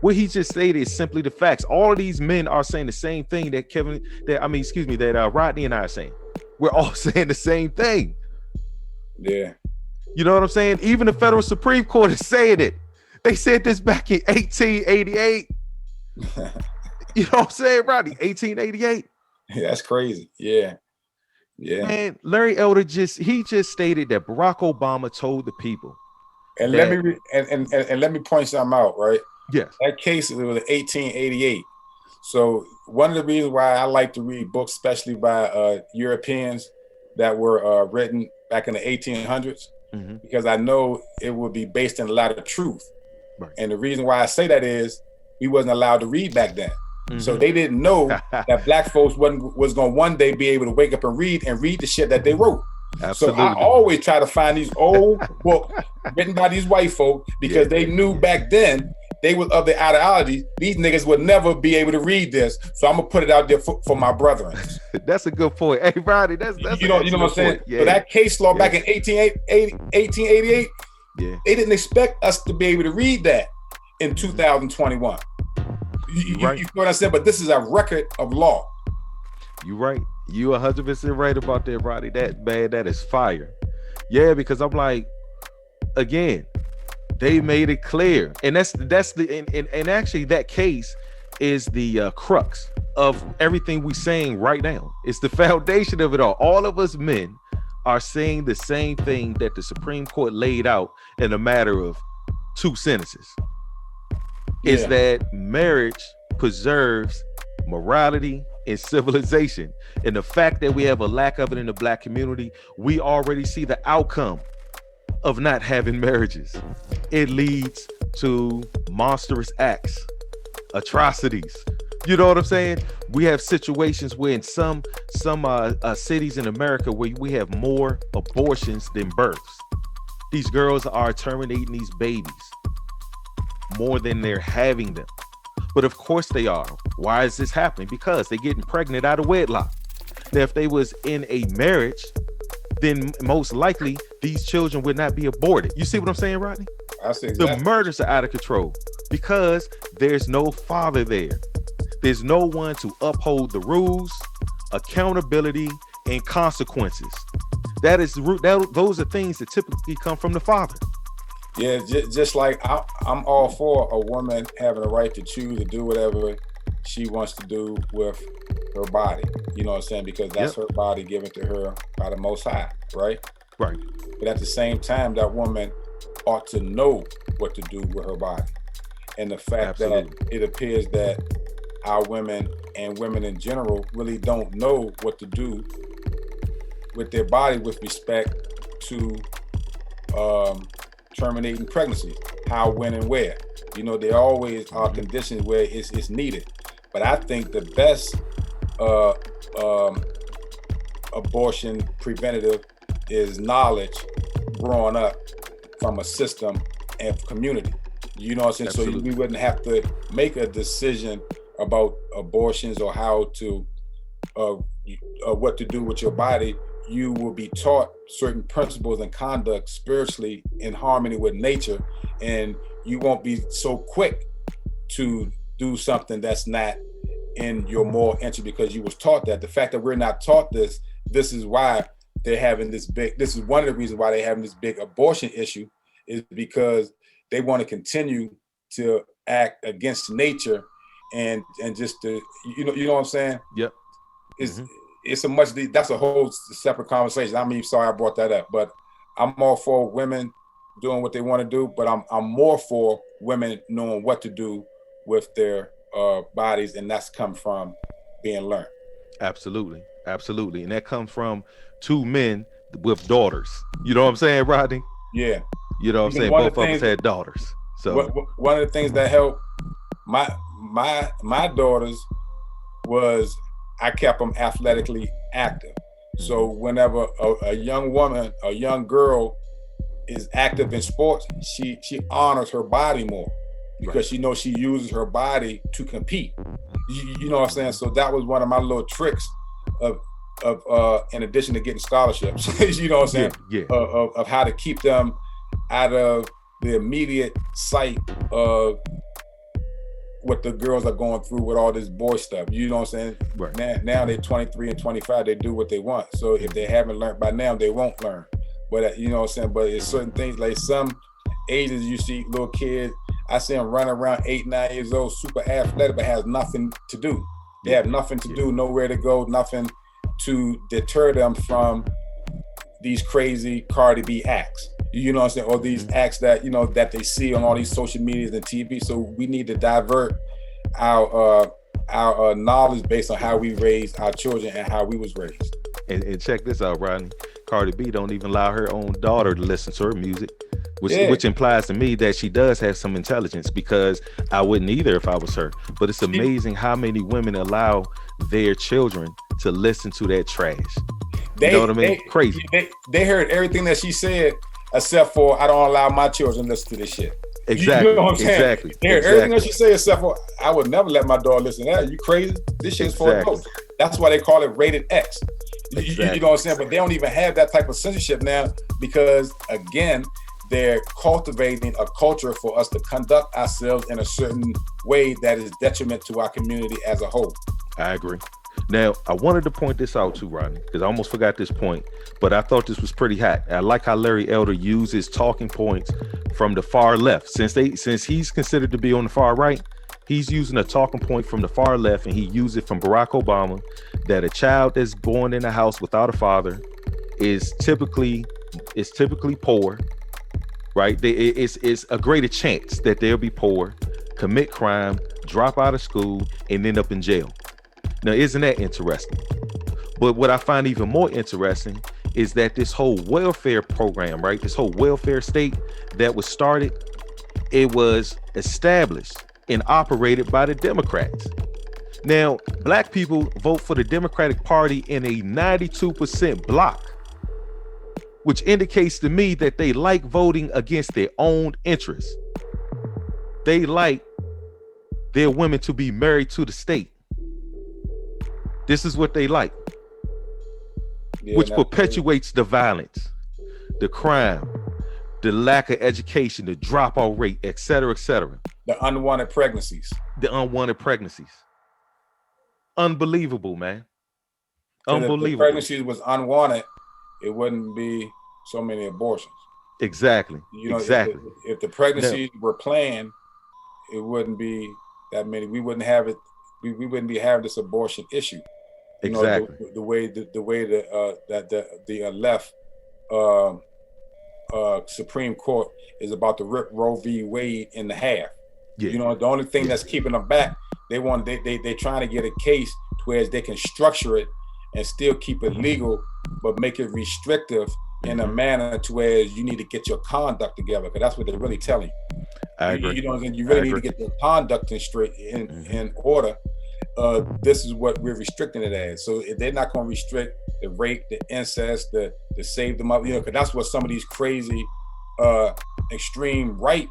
What he just stated is simply the facts. All of these men are saying the same thing that Rodney and I are saying. We're all saying the same thing. Yeah. You know what I'm saying? Even the federal Supreme Court is saying it. They said this back in 1888. You know what I'm saying, Rodney? 1888. Yeah, that's crazy. Yeah. Man, Larry Elder just stated that Barack Obama told the people And that, let me point something out, right? yes. That case was 1888. So one of the reasons why I like to read books, especially by Europeans that were written back in the 1800s, because I know it would be based in a lot of truth. Right. And the reason why I say that is we wasn't allowed to read back then. So they didn't know that black folks was going to one day be able to wake up and read the shit that they wrote. Absolutely. So I always try to find these old books written by these white folk because they knew back then they was of the ideology. These niggas would never be able to read this. So I'm gonna put it out there for my brethren. That's a good point. Hey, Rodney, that's you know what I'm saying? Yeah. So that case law back in 1888, they didn't expect us to be able to read that in 2021. You know what I said? But this is a record of law. You're right. You 100% right about that, Rodney. That is fire. Yeah, because I'm like, again, they made it clear, and that's the and actually that case is the crux of everything we're saying right now. It's the foundation of it all. All of us men are saying the same thing that the Supreme Court laid out in a matter of 2 sentences. Is that marriage preserves morality and civilization, and the fact that we have a lack of it in the black community, we already see the outcome of not having marriages. It leads to monstrous acts, atrocities. You know what I'm saying? We have situations where in some cities in America where we have more abortions than births. These girls are terminating these babies more than they're having them. But of course they are. Why is this happening? Because they're getting pregnant out of wedlock. Now, if they was in a marriage, then most likely these children would not be aborted. You see what I'm saying, Rodney? I see exactly. The murders are out of control because there's no father there. There's no one to uphold the rules, accountability, and consequences. Those are things that typically come from the father. Yeah, just like I'm all for a woman having a right to choose to do whatever she wants to do with her body. You know what I'm saying? Because that's her body given to her by the Most High, right? Right. But at the same time, that woman ought to know what to do with her body. And the fact that it appears that our women and women in general really don't know what to do with their body with respect to terminating pregnancy, how, when, and where. You know, there always are conditions where it's needed. But I think the best abortion preventative is knowledge growing up from a system and community. You know what I'm saying? Absolutely. So we wouldn't have to make a decision about abortions or how to what to do with your body. You will be taught certain principles and conduct spiritually in harmony with nature, and you won't be so quick to do something that's not in your moral interest because you was taught that. The fact that we're not taught this is why they're having this is one of the reasons why they're having this big abortion issue, is because they want to continue to act against nature and just to, you know what I'm saying? Yep. That's a whole separate conversation. I mean, sorry I brought that up, but I'm all for women doing what they want to do, but I'm more for women knowing what to do with their bodies, and that's come from being learned. Absolutely. And that comes from 2 men with daughters. You know what I'm saying, Rodney? Yeah. You know what I'm saying? Both of us had daughters. So one of the things that helped my daughters was I kept them athletically active. So whenever a young woman, a young girl is active in sports, she honors her body more because she knows she uses her body to compete. You know what I'm saying? So that was one of my little tricks of in addition to getting scholarships, you know what I'm saying? Yeah. Of how to keep them out of the immediate sight of what the girls are going through with all this boy stuff. You know what I'm saying? Right. Now they're 23 and 25, they do what they want. So if they haven't learned by now, they won't learn. But you know what I'm saying? But it's certain things, like some ages you see little kids, I see them running around 8, 9 years old, super athletic, but has nothing to do. They have nothing to do, nowhere to go, nothing to deter them from these crazy Cardi B acts. You know what I'm saying? Or these acts that, you know, that they see on all these social medias and TV. So we need to divert our knowledge based on how we raised our children and how we was raised. And check this out, Rodney. Cardi B don't even allow her own daughter to listen to her music, which implies to me that she does have some intelligence, because I wouldn't either if I was her. But it's amazing how many women allow their children to listen to that trash. You know what I mean? Crazy. They heard everything that she said, except for I don't allow my children to listen to this shit. Exactly. You know what I'm saying? Exactly. They heard everything that she said, except for I would never let my daughter listen to that. You crazy? This shit's for adults. That's why they call it rated X. You know what I'm saying? But they don't even have that type of censorship now, because again, they're cultivating a culture for us to conduct ourselves in a certain way that is detriment to our community as a whole. I agree. Now, I wanted to point this out too, Rodney, because I almost forgot this point, but I thought this was pretty hot. I like how Larry Elder uses talking points from the far left. Since he's considered to be on the far right, he's using a talking point from the far left, and he used it from Barack Obama, that a child that's born in a house without a father is typically poor, right? It's a greater chance that they'll be poor, commit crime, drop out of school, and end up in jail. Now, isn't that interesting? But what I find even more interesting is that this whole welfare program, right? This whole welfare state that was started, it was established and operated by the Democrats. Now, black people vote for the Democratic Party in a 92% block, which indicates to me that they like voting against their own interests. They like their women to be married to the state. This is what they like, which perpetuates the violence, the crime, the lack of education, the dropout rate, et cetera, et cetera. The unwanted pregnancies. Unbelievable, man. Unbelievable. If the pregnancies was unwanted, it wouldn't be so many abortions. Exactly. You know, exactly. If the pregnancies were planned, it wouldn't be that many. We wouldn't have it. We wouldn't be having this abortion issue. You exactly. know, the way the left Supreme Court is about to rip Roe v. Wade in the half. Yeah. You know, the only thing that's keeping them back, they're trying to get a case to where they can structure it and still keep it legal, but make it restrictive in a manner to where you need to get your conduct together, because that's what they're really telling you. I agree. You know, you really need to get your conduct in order. This is what we're restricting it as. So they're not going to restrict the rape, the incest, the save them up, you know, because that's what some of these crazy extreme right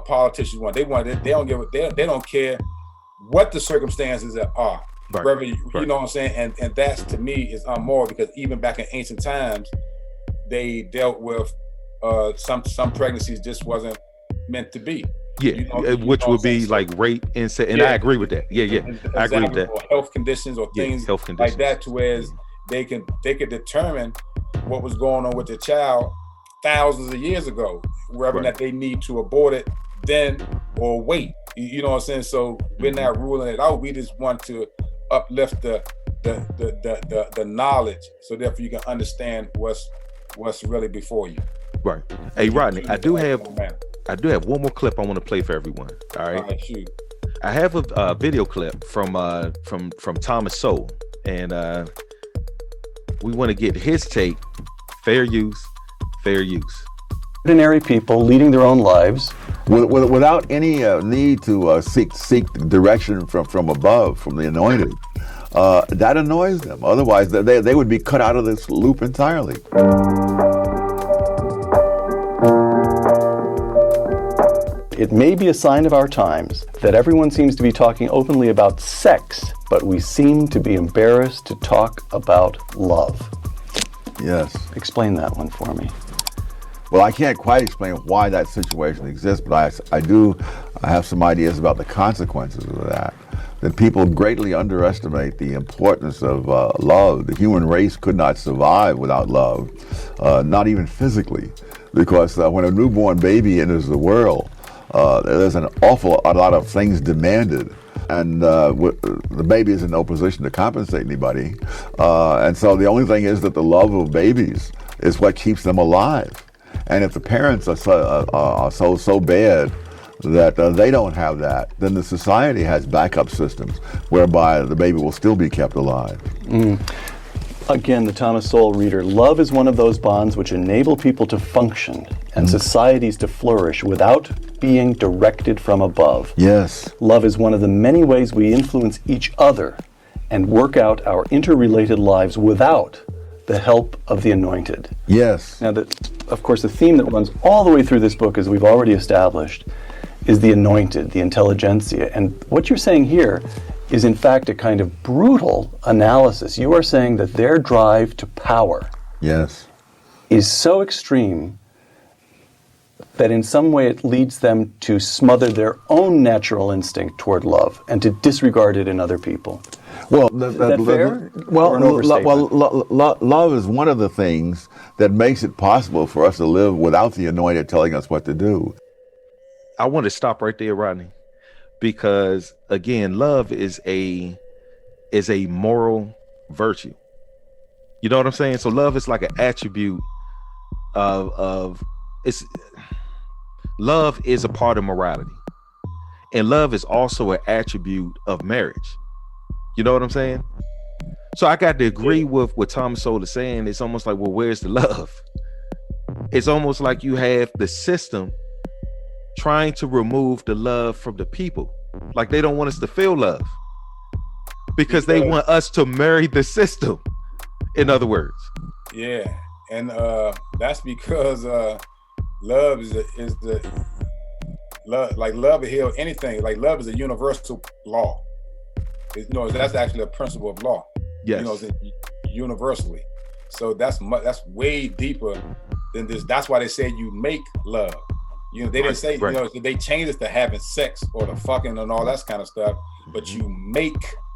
politicians want. They don't care what the circumstances are. Right. Whether you know what I'm saying, and that's, to me, is unmoral, because even back in ancient times, they dealt with some pregnancies just wasn't meant to be. Yeah, you know, which would be like rape, incest, and I agree with that. Yeah, I agree with that. Or health conditions or things like that, to where they could determine what was going on with the child thousands of years ago, whether that they need to abort it then or wait. You know what I'm saying? So we're not ruling it out. We just want to uplift the knowledge, so therefore you can understand what's really before you. Right. Hey, Rodney, I do have one more clip I want to play for everyone. All right. Shoot. I have a video clip from Thomas Sowell, and we want to get his take. Fair use. Ordinary people leading their own lives without any need to seek direction from above, from the anointed. That annoys them. Otherwise, they would be cut out of this loop entirely. It may be a sign of our times that everyone seems to be talking openly about sex, but we seem to be embarrassed to talk about love. Yes. Explain that one for me. Well, I can't quite explain why that situation exists, but I have some ideas about the consequences of that. That people greatly underestimate the importance of love. The human race could not survive without love, not even physically, because when a newborn baby enters the world, there's an awful lot of things demanded, and the baby is in no position to compensate anybody, and so the only thing is that the love of babies is what keeps them alive. And if the parents are so bad that they don't have that, then the society has backup systems whereby the baby will still be kept alive. Again, the Thomas Sowell reader, love is one of those bonds which enable people to function and societies to flourish without being directed from above. Yes. Love is one of the many ways we influence each other and work out our interrelated lives without the help of the anointed. Yes. Now, of course, the theme that runs all the way through this book, as we've already established, is the anointed, the intelligentsia. And what you're saying here is, in fact, a kind of brutal analysis. You are saying that their drive to power Yes. is so extreme that in some way it leads them to smother their own natural instinct toward love and to disregard it in other people. Well, Is that fair? Or an overstatement? love is one of the things that makes it possible for us to live without the anointed telling us what to do. I want to stop right there, Rodney, because again, love is a moral virtue. You know what I'm saying? So love is like an attribute of it's love is a part of morality, and love is also an attribute of marriage. You know what I'm saying? So I got to agree with what Thomas Sowell is saying. It's almost like, well, where's the love? It's almost like you have the system trying to remove the love from the people. Like they don't want us to feel love because they want us to marry the system, in other words. Yeah, and that's because love is the love, like love will heal anything. Like love is a universal law. That's actually a principle of law. Yes. Universally. So that's way deeper than this. That's why they say you make love. They didn't say, they changed it to having sex or the fucking and all that kind of stuff, but you make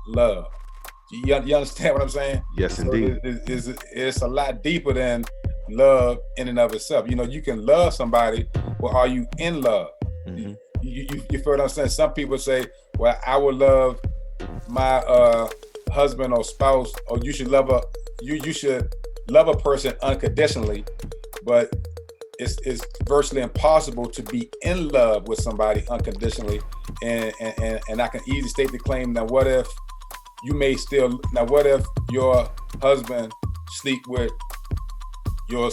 love. You understand what I'm saying? Yes, so indeed. It's a lot deeper than love in and of itself. You can love somebody, but are you in love? Mm-hmm. You feel what I'm saying? Some people say, well, I would love my husband or spouse, or you should love a person unconditionally, but it's virtually impossible to be in love with somebody unconditionally. And I can easily state the claim that what if your husband sleep with your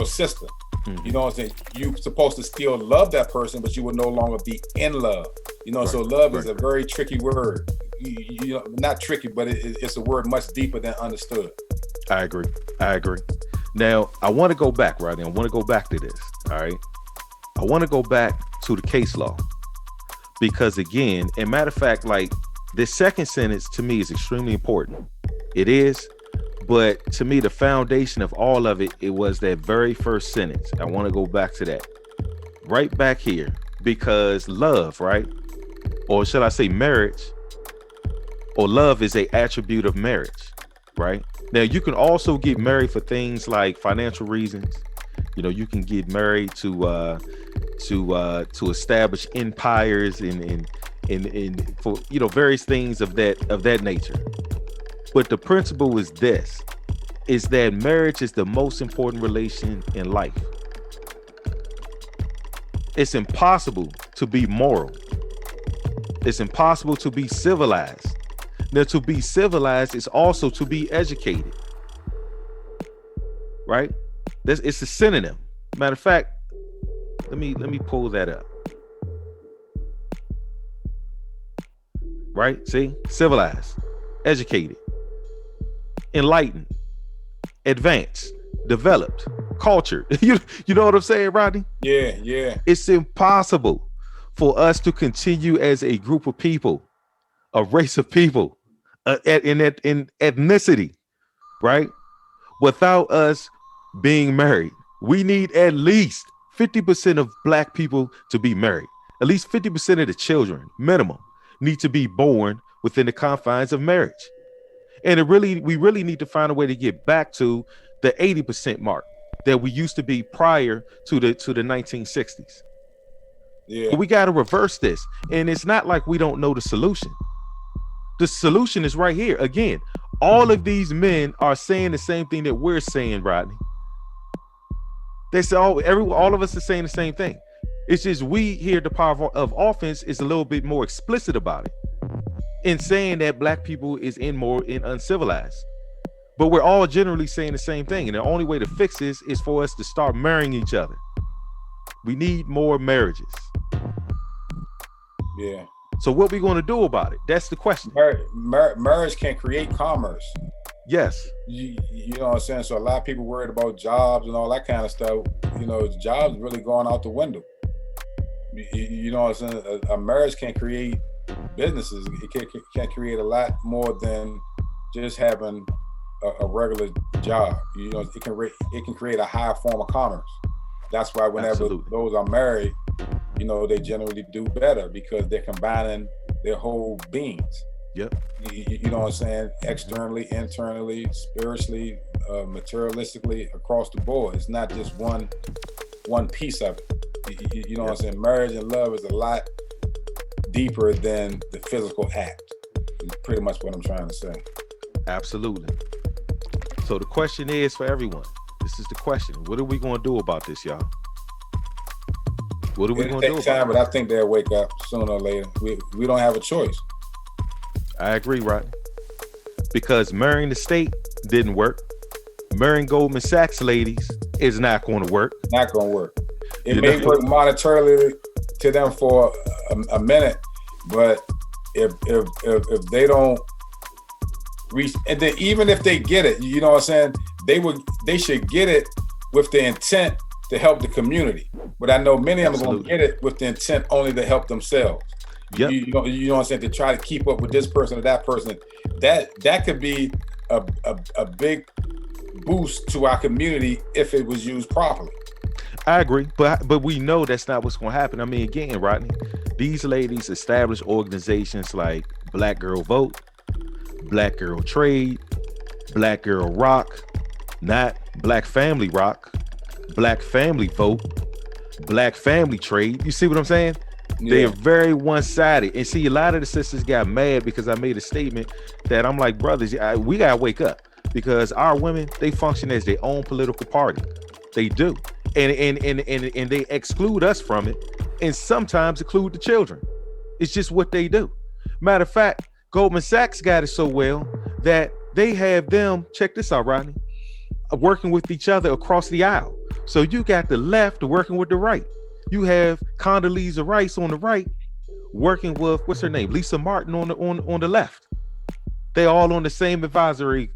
sister? Mm-hmm. You know what I'm saying? You're supposed to still love that person, but you will no longer be in love. Right. So love is a very tricky word. Not tricky, but it's a word much deeper than understood. I agree. Now, I want to go back, Rodney. I want to go back to this, all right? I want to go back to the case law because, again, and matter of fact, like this second sentence to me is extremely important. It is, but to me, the foundation of all of it, it was that very first sentence. I want to go back to that. Right back here, because love, right? Or should I say marriage, or love is an attribute of marriage, right? Now, you can also get married for things like financial reasons. You can get married to establish empires and for various things of that nature. But the principle is this: is that marriage is the most important relation in life. It's impossible to be moral. It's impossible to be civilized. Now, to be civilized is also to be educated, right? It's a synonym. Matter of fact, let me pull that up. Right? See, civilized, educated, enlightened, advanced, developed, cultured. You know what I'm saying, Rodney? Yeah. It's impossible for us to continue as a group of people, a race of people, in ethnicity, right? Without us being married. We need at least 50% of Black people to be married. At least 50% of the children, minimum, need to be born within the confines of marriage. And we really need to find a way to get back to the 80% mark that we used to be prior to the 1960s. Yeah. But we got to reverse this. And it's not like we don't know the solution. The solution is right here. Again, all of these men are saying the same thing that we're saying, Rodney. They say all of us are saying the same thing. It's just we here at the Power of Offense is a little bit more explicit about it in saying that black people is immoral and uncivilized. But we're all generally saying the same thing. And the only way to fix this is for us to start marrying each other. We need more marriages. Yeah. So what we going to do about it? That's the question. Marriage can create commerce. Yes. You know what I'm saying? So a lot of people worried about jobs and all that kind of stuff. You know, jobs really going out the window. You know what I'm saying? A marriage can create businesses. It can create a lot more than just having a regular job. You know, it can create a higher form of commerce. That's why whenever those are married, you know, they generally do better because they're combining their whole beings. Yep. You know what I'm saying? Externally, internally, spiritually, materialistically, across the board. It's not just one piece of it. You know what I'm saying? Marriage and love is a lot deeper than the physical act. Is pretty much what I'm trying to say. Absolutely. So the question is for everyone. This is the question. What are we going to do about this, y'all? What are we going to do about it? But I think they'll wake up sooner or later. We don't have a choice. I agree, Rodney. Because marrying the state didn't work. Marrying Goldman Sachs ladies is not going to work. Not going to work. It may work monetarily to them for a minute, but if they don't reach, and then even if they get it, you know what I'm saying, they should get it with the intent to help the community. But I know many of them are going to get it with the intent only to help themselves. Yep. You know what I'm saying, to try to keep up with this person or that person. That could be a big boost to our community if it was used properly. I agree, but we know that's not what's going to happen. I mean, again, Rodney, these ladies establish organizations like Black Girl Vote, Black Girl Trade, Black Girl Rock, not Black Family Rock, Black Family Vote, Black Family Trade. You see what I'm saying? Yeah. They're very one-sided. And see, a lot of the sisters got mad because I made a statement that I'm like, brothers, we got to wake up, because our women, they function as their own political party. They do. And they exclude us from it, and sometimes include the children. It's just what they do. Matter of fact, Goldman Sachs got it so well that they have them, check this out, Rodney, working with each other across the aisle. So you got the left working with the right. You have Condoleezza Rice on the right working with, what's her name, Lisa Martin on the left. They all on the same advisory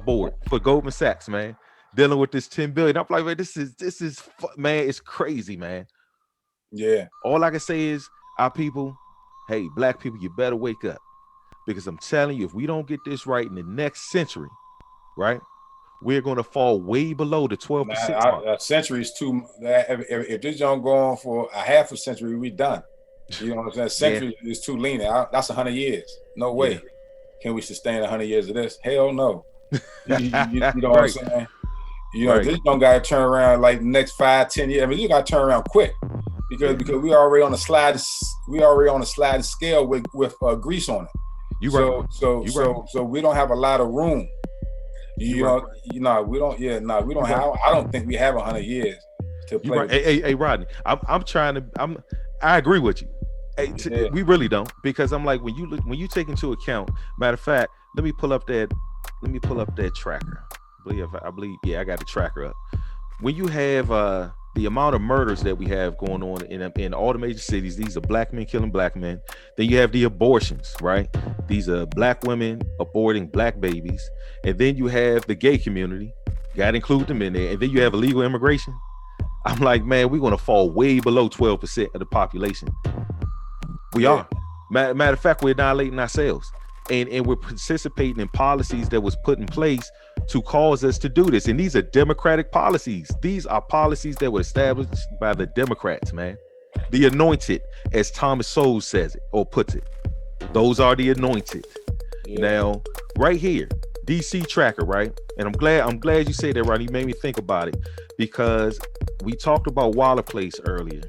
board for Goldman Sachs, man, dealing with this 10 billion. I'm like, man, this is man, it's crazy, man. Yeah. All I can say is, our people, hey, black people, you better wake up, because I'm telling you, if we don't get this right in the next century, right, we're going to fall way below the 12%. A century is too. If this don't go on for a half a century, we done. You know what I'm saying? Century is too lenient. That's 100 years. No way. Yeah. Can we sustain 100 years of this? Hell no. You know what I'm saying? You know, this don't got to turn around like the next 5-10 years. I mean, you got to turn around quick, because we already on a slide. We already on a sliding scale with grease on it. So we don't have a lot of room. We don't have. I don't think we have 100 years to play. Right. Hey, Rodney, I agree with you. We really don't, because I'm like, when you take into account. Matter of fact, let me pull up that tracker. I believe, yeah, I got the tracker up. When you have the amount of murders that we have going on in all the major cities, these are black men killing black men. Then you have the abortions, right? These are black women aborting black babies. And then you have the gay community. Got to include them in there. And then you have illegal immigration. I'm like, man, we're going to fall way below 12% of the population. We are. Matter of fact, we're annihilating ourselves. And we're participating in policies that was put in place to cause us to do this. And these are democratic policies. These are policies that were established by the Democrats, man. The anointed, as Thomas Sowell says it or puts it. Those are the anointed. Yeah. Now, right here, DC tracker, right? And I'm glad you said that, Ronnie. You made me think about it, because we talked about Waller Place earlier,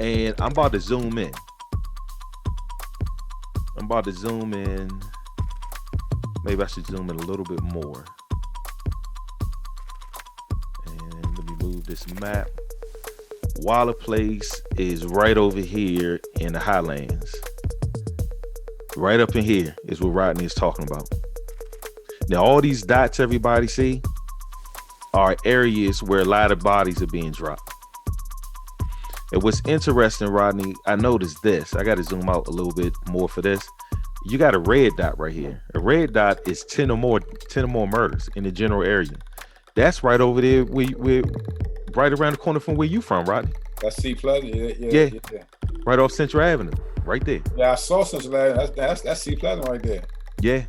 and I'm about to zoom in. Maybe I should zoom in a little bit more. And let me move this map. Waller Place is right over here in the Highlands. Right up in here is what Rodney is talking about. Now, all these dots everybody see are areas where a lot of bodies are being dropped. And what's interesting, Rodney, I noticed this. I got to zoom out a little bit more for this. You got a red dot right here. A red dot is 10 or more murders in the general area. That's right over there. We're right around the corner from where you from, Rodney. That's C Pleasant. Yeah. Right off Central Avenue, right there. Yeah, I saw Central Avenue. That's C Pleasant right there. Yeah.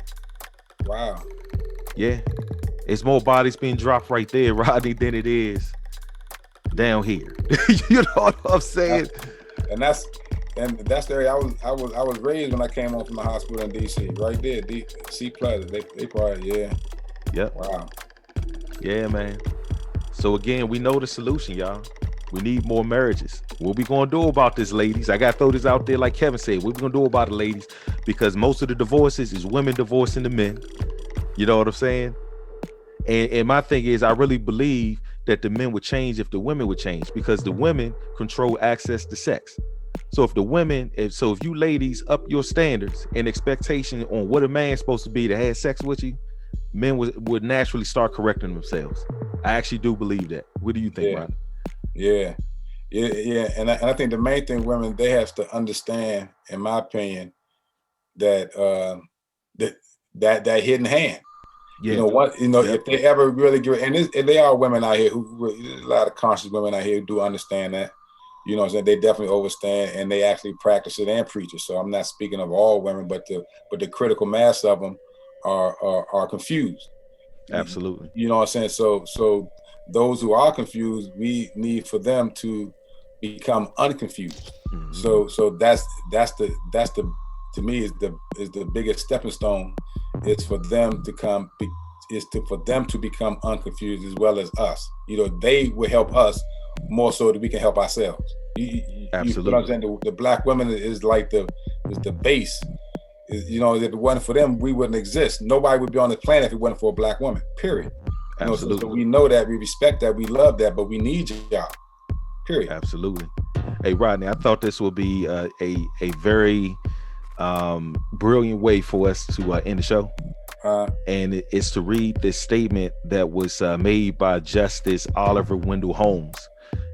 Wow. Yeah. It's more bodies being dropped right there, Rodney, than it is down here. You know what I'm saying? And that's the area I was raised when I came home from the hospital in DC. Right there, C Pleasant. They probably, yeah. Yep. Wow. Yeah, man. So again, we know the solution, y'all. We need more marriages. What we gonna do about this, ladies? I gotta throw this out there, like Kevin said. What we gonna do about it, ladies? Because most of the divorces is women divorcing the men. You know what I'm saying? And my thing is, I really believe that the men would change if the women would change, because the women control access to sex. So if you ladies up your standards and expectation on what a man's supposed to be to have sex with you, men would naturally start correcting themselves. I actually do believe that. What do you think, Rodney? Yeah. And I think the main thing, women, they have to understand, in my opinion, that that hidden hand. Yeah. You know what? You know, yep. If they ever really get, and they are women out here there's a lot of conscious women out here who do understand that. You know what I'm saying? They definitely understand, and they actually practice it and preach it. So I'm not speaking of all women, but the critical mass of them are confused. Absolutely. You know what I'm saying? So those who are confused, we need for them to become unconfused. Mm-hmm. So that's the to me is the biggest stepping stone. Is for them to become unconfused as well as us. You know, they will help us more so that we can help ourselves. Absolutely. You know what I'm saying? The black women is like the base. You know, if it wasn't for them, we wouldn't exist. Nobody would be on the planet if it wasn't for a black woman. Period. You know, Absolutely. So we know that, we respect that, we love that, but we need y'all. Period. Absolutely. Hey, Rodney, I thought this would be a very brilliant way for us to end the show. And it's to read this statement that was made by Justice Oliver Wendell Holmes.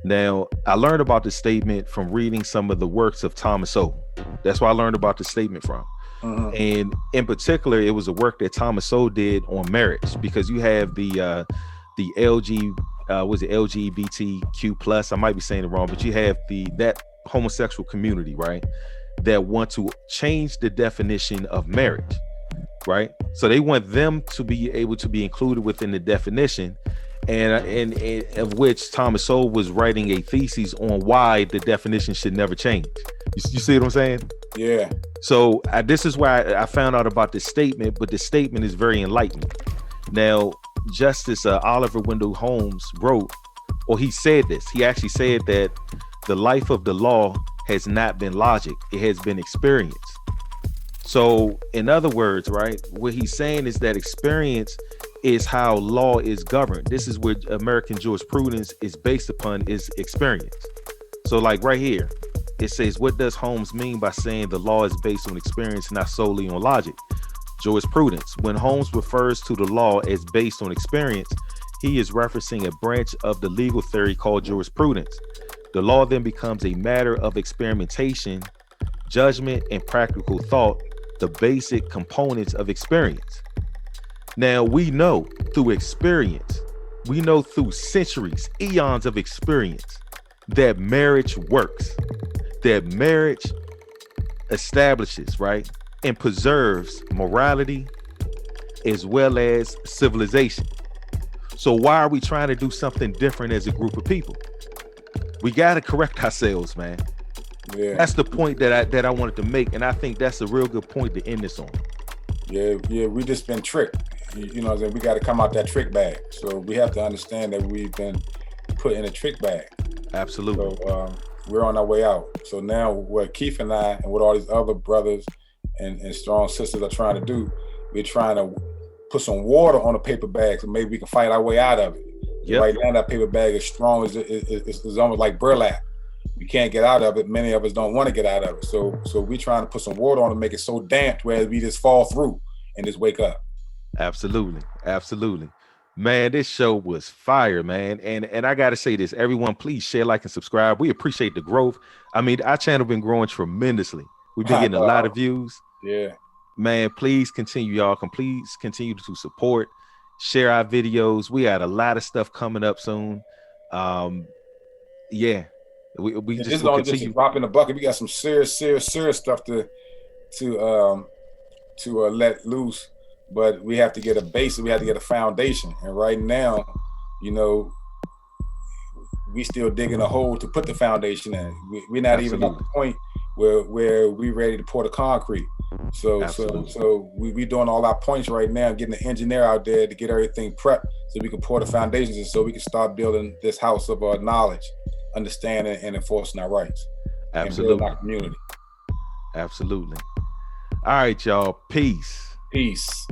Now, I learned about this statement from reading some of the works of Thomas Sowell. That's where I learned about the statement from. Uh-huh. And in particular, it was a work that Thomas Sowell did on marriage, because you have the LGBTQ plus. I might be saying it wrong, but you have that homosexual community, right, that want to change the definition of marriage, right? So they want them to be able to be included within the definition, and of which Thomas Sowell was writing a thesis on why the definition should never change. You see what I'm saying? Yeah. So this is why I found out about this statement, but the statement is very enlightening. Now, Justice Oliver Wendell Holmes wrote, or he said this, he actually said that the life of the law has not been logic, it has been experience. So in other words, right, what he's saying is that experience is how law is governed. This is where American jurisprudence is based upon, is experience. So like right here, it says, what does Holmes mean by saying the law is based on experience, not solely on logic? Jurisprudence. When Holmes refers to the law as based on experience, he is referencing a branch of the legal theory called jurisprudence. The law then becomes a matter of experimentation, judgment, and practical thought, the basic components of experience. Now, we know through experience, we know through centuries, eons of experience, that marriage works, that marriage establishes, right, and preserves morality as well as civilization. So why are we trying to do something different as a group of people? We got to correct ourselves, man. Yeah. That's the point that I wanted to make, and I think that's a real good point to end this on. Yeah, we just been tricked. You know what I'm saying? We got to come out that trick bag. So we have to understand that we've been put in a trick bag. Absolutely. So we're on our way out. So now what Keith and I and what all these other brothers and strong sisters are trying to do, we're trying to put some water on a paper bag so maybe we can fight our way out of it. Yep. Right now, that paper bag is strong. It's almost like burlap. We can't get out of it. Many of us don't want to get out of it. So we trying to put some water on it, make it so damp where we just fall through and just wake up. Absolutely. Absolutely. Man, this show was fire, man. And I got to say this, everyone, please share, like, and subscribe. We appreciate the growth. I mean, our channel been growing tremendously. We've been getting a lot of views. Yeah. Man, please continue, y'all. Please continue to support, share our videos. We got a lot of stuff coming up soon. Yeah. We just will continue. Just a drop in the bucket. We got some serious stuff to let loose. But we have to get a base, we have to get a foundation. And right now, you know, we still digging a hole to put the foundation in. We're not even at the point where we ready to pour the concrete. So we doing all our points right now, getting the engineer out there to get everything prepped so we can pour the foundations and so we can start building this house of knowledge, understanding and enforcing our rights. Absolutely. And building our community. Absolutely. All right, y'all. Peace. Peace.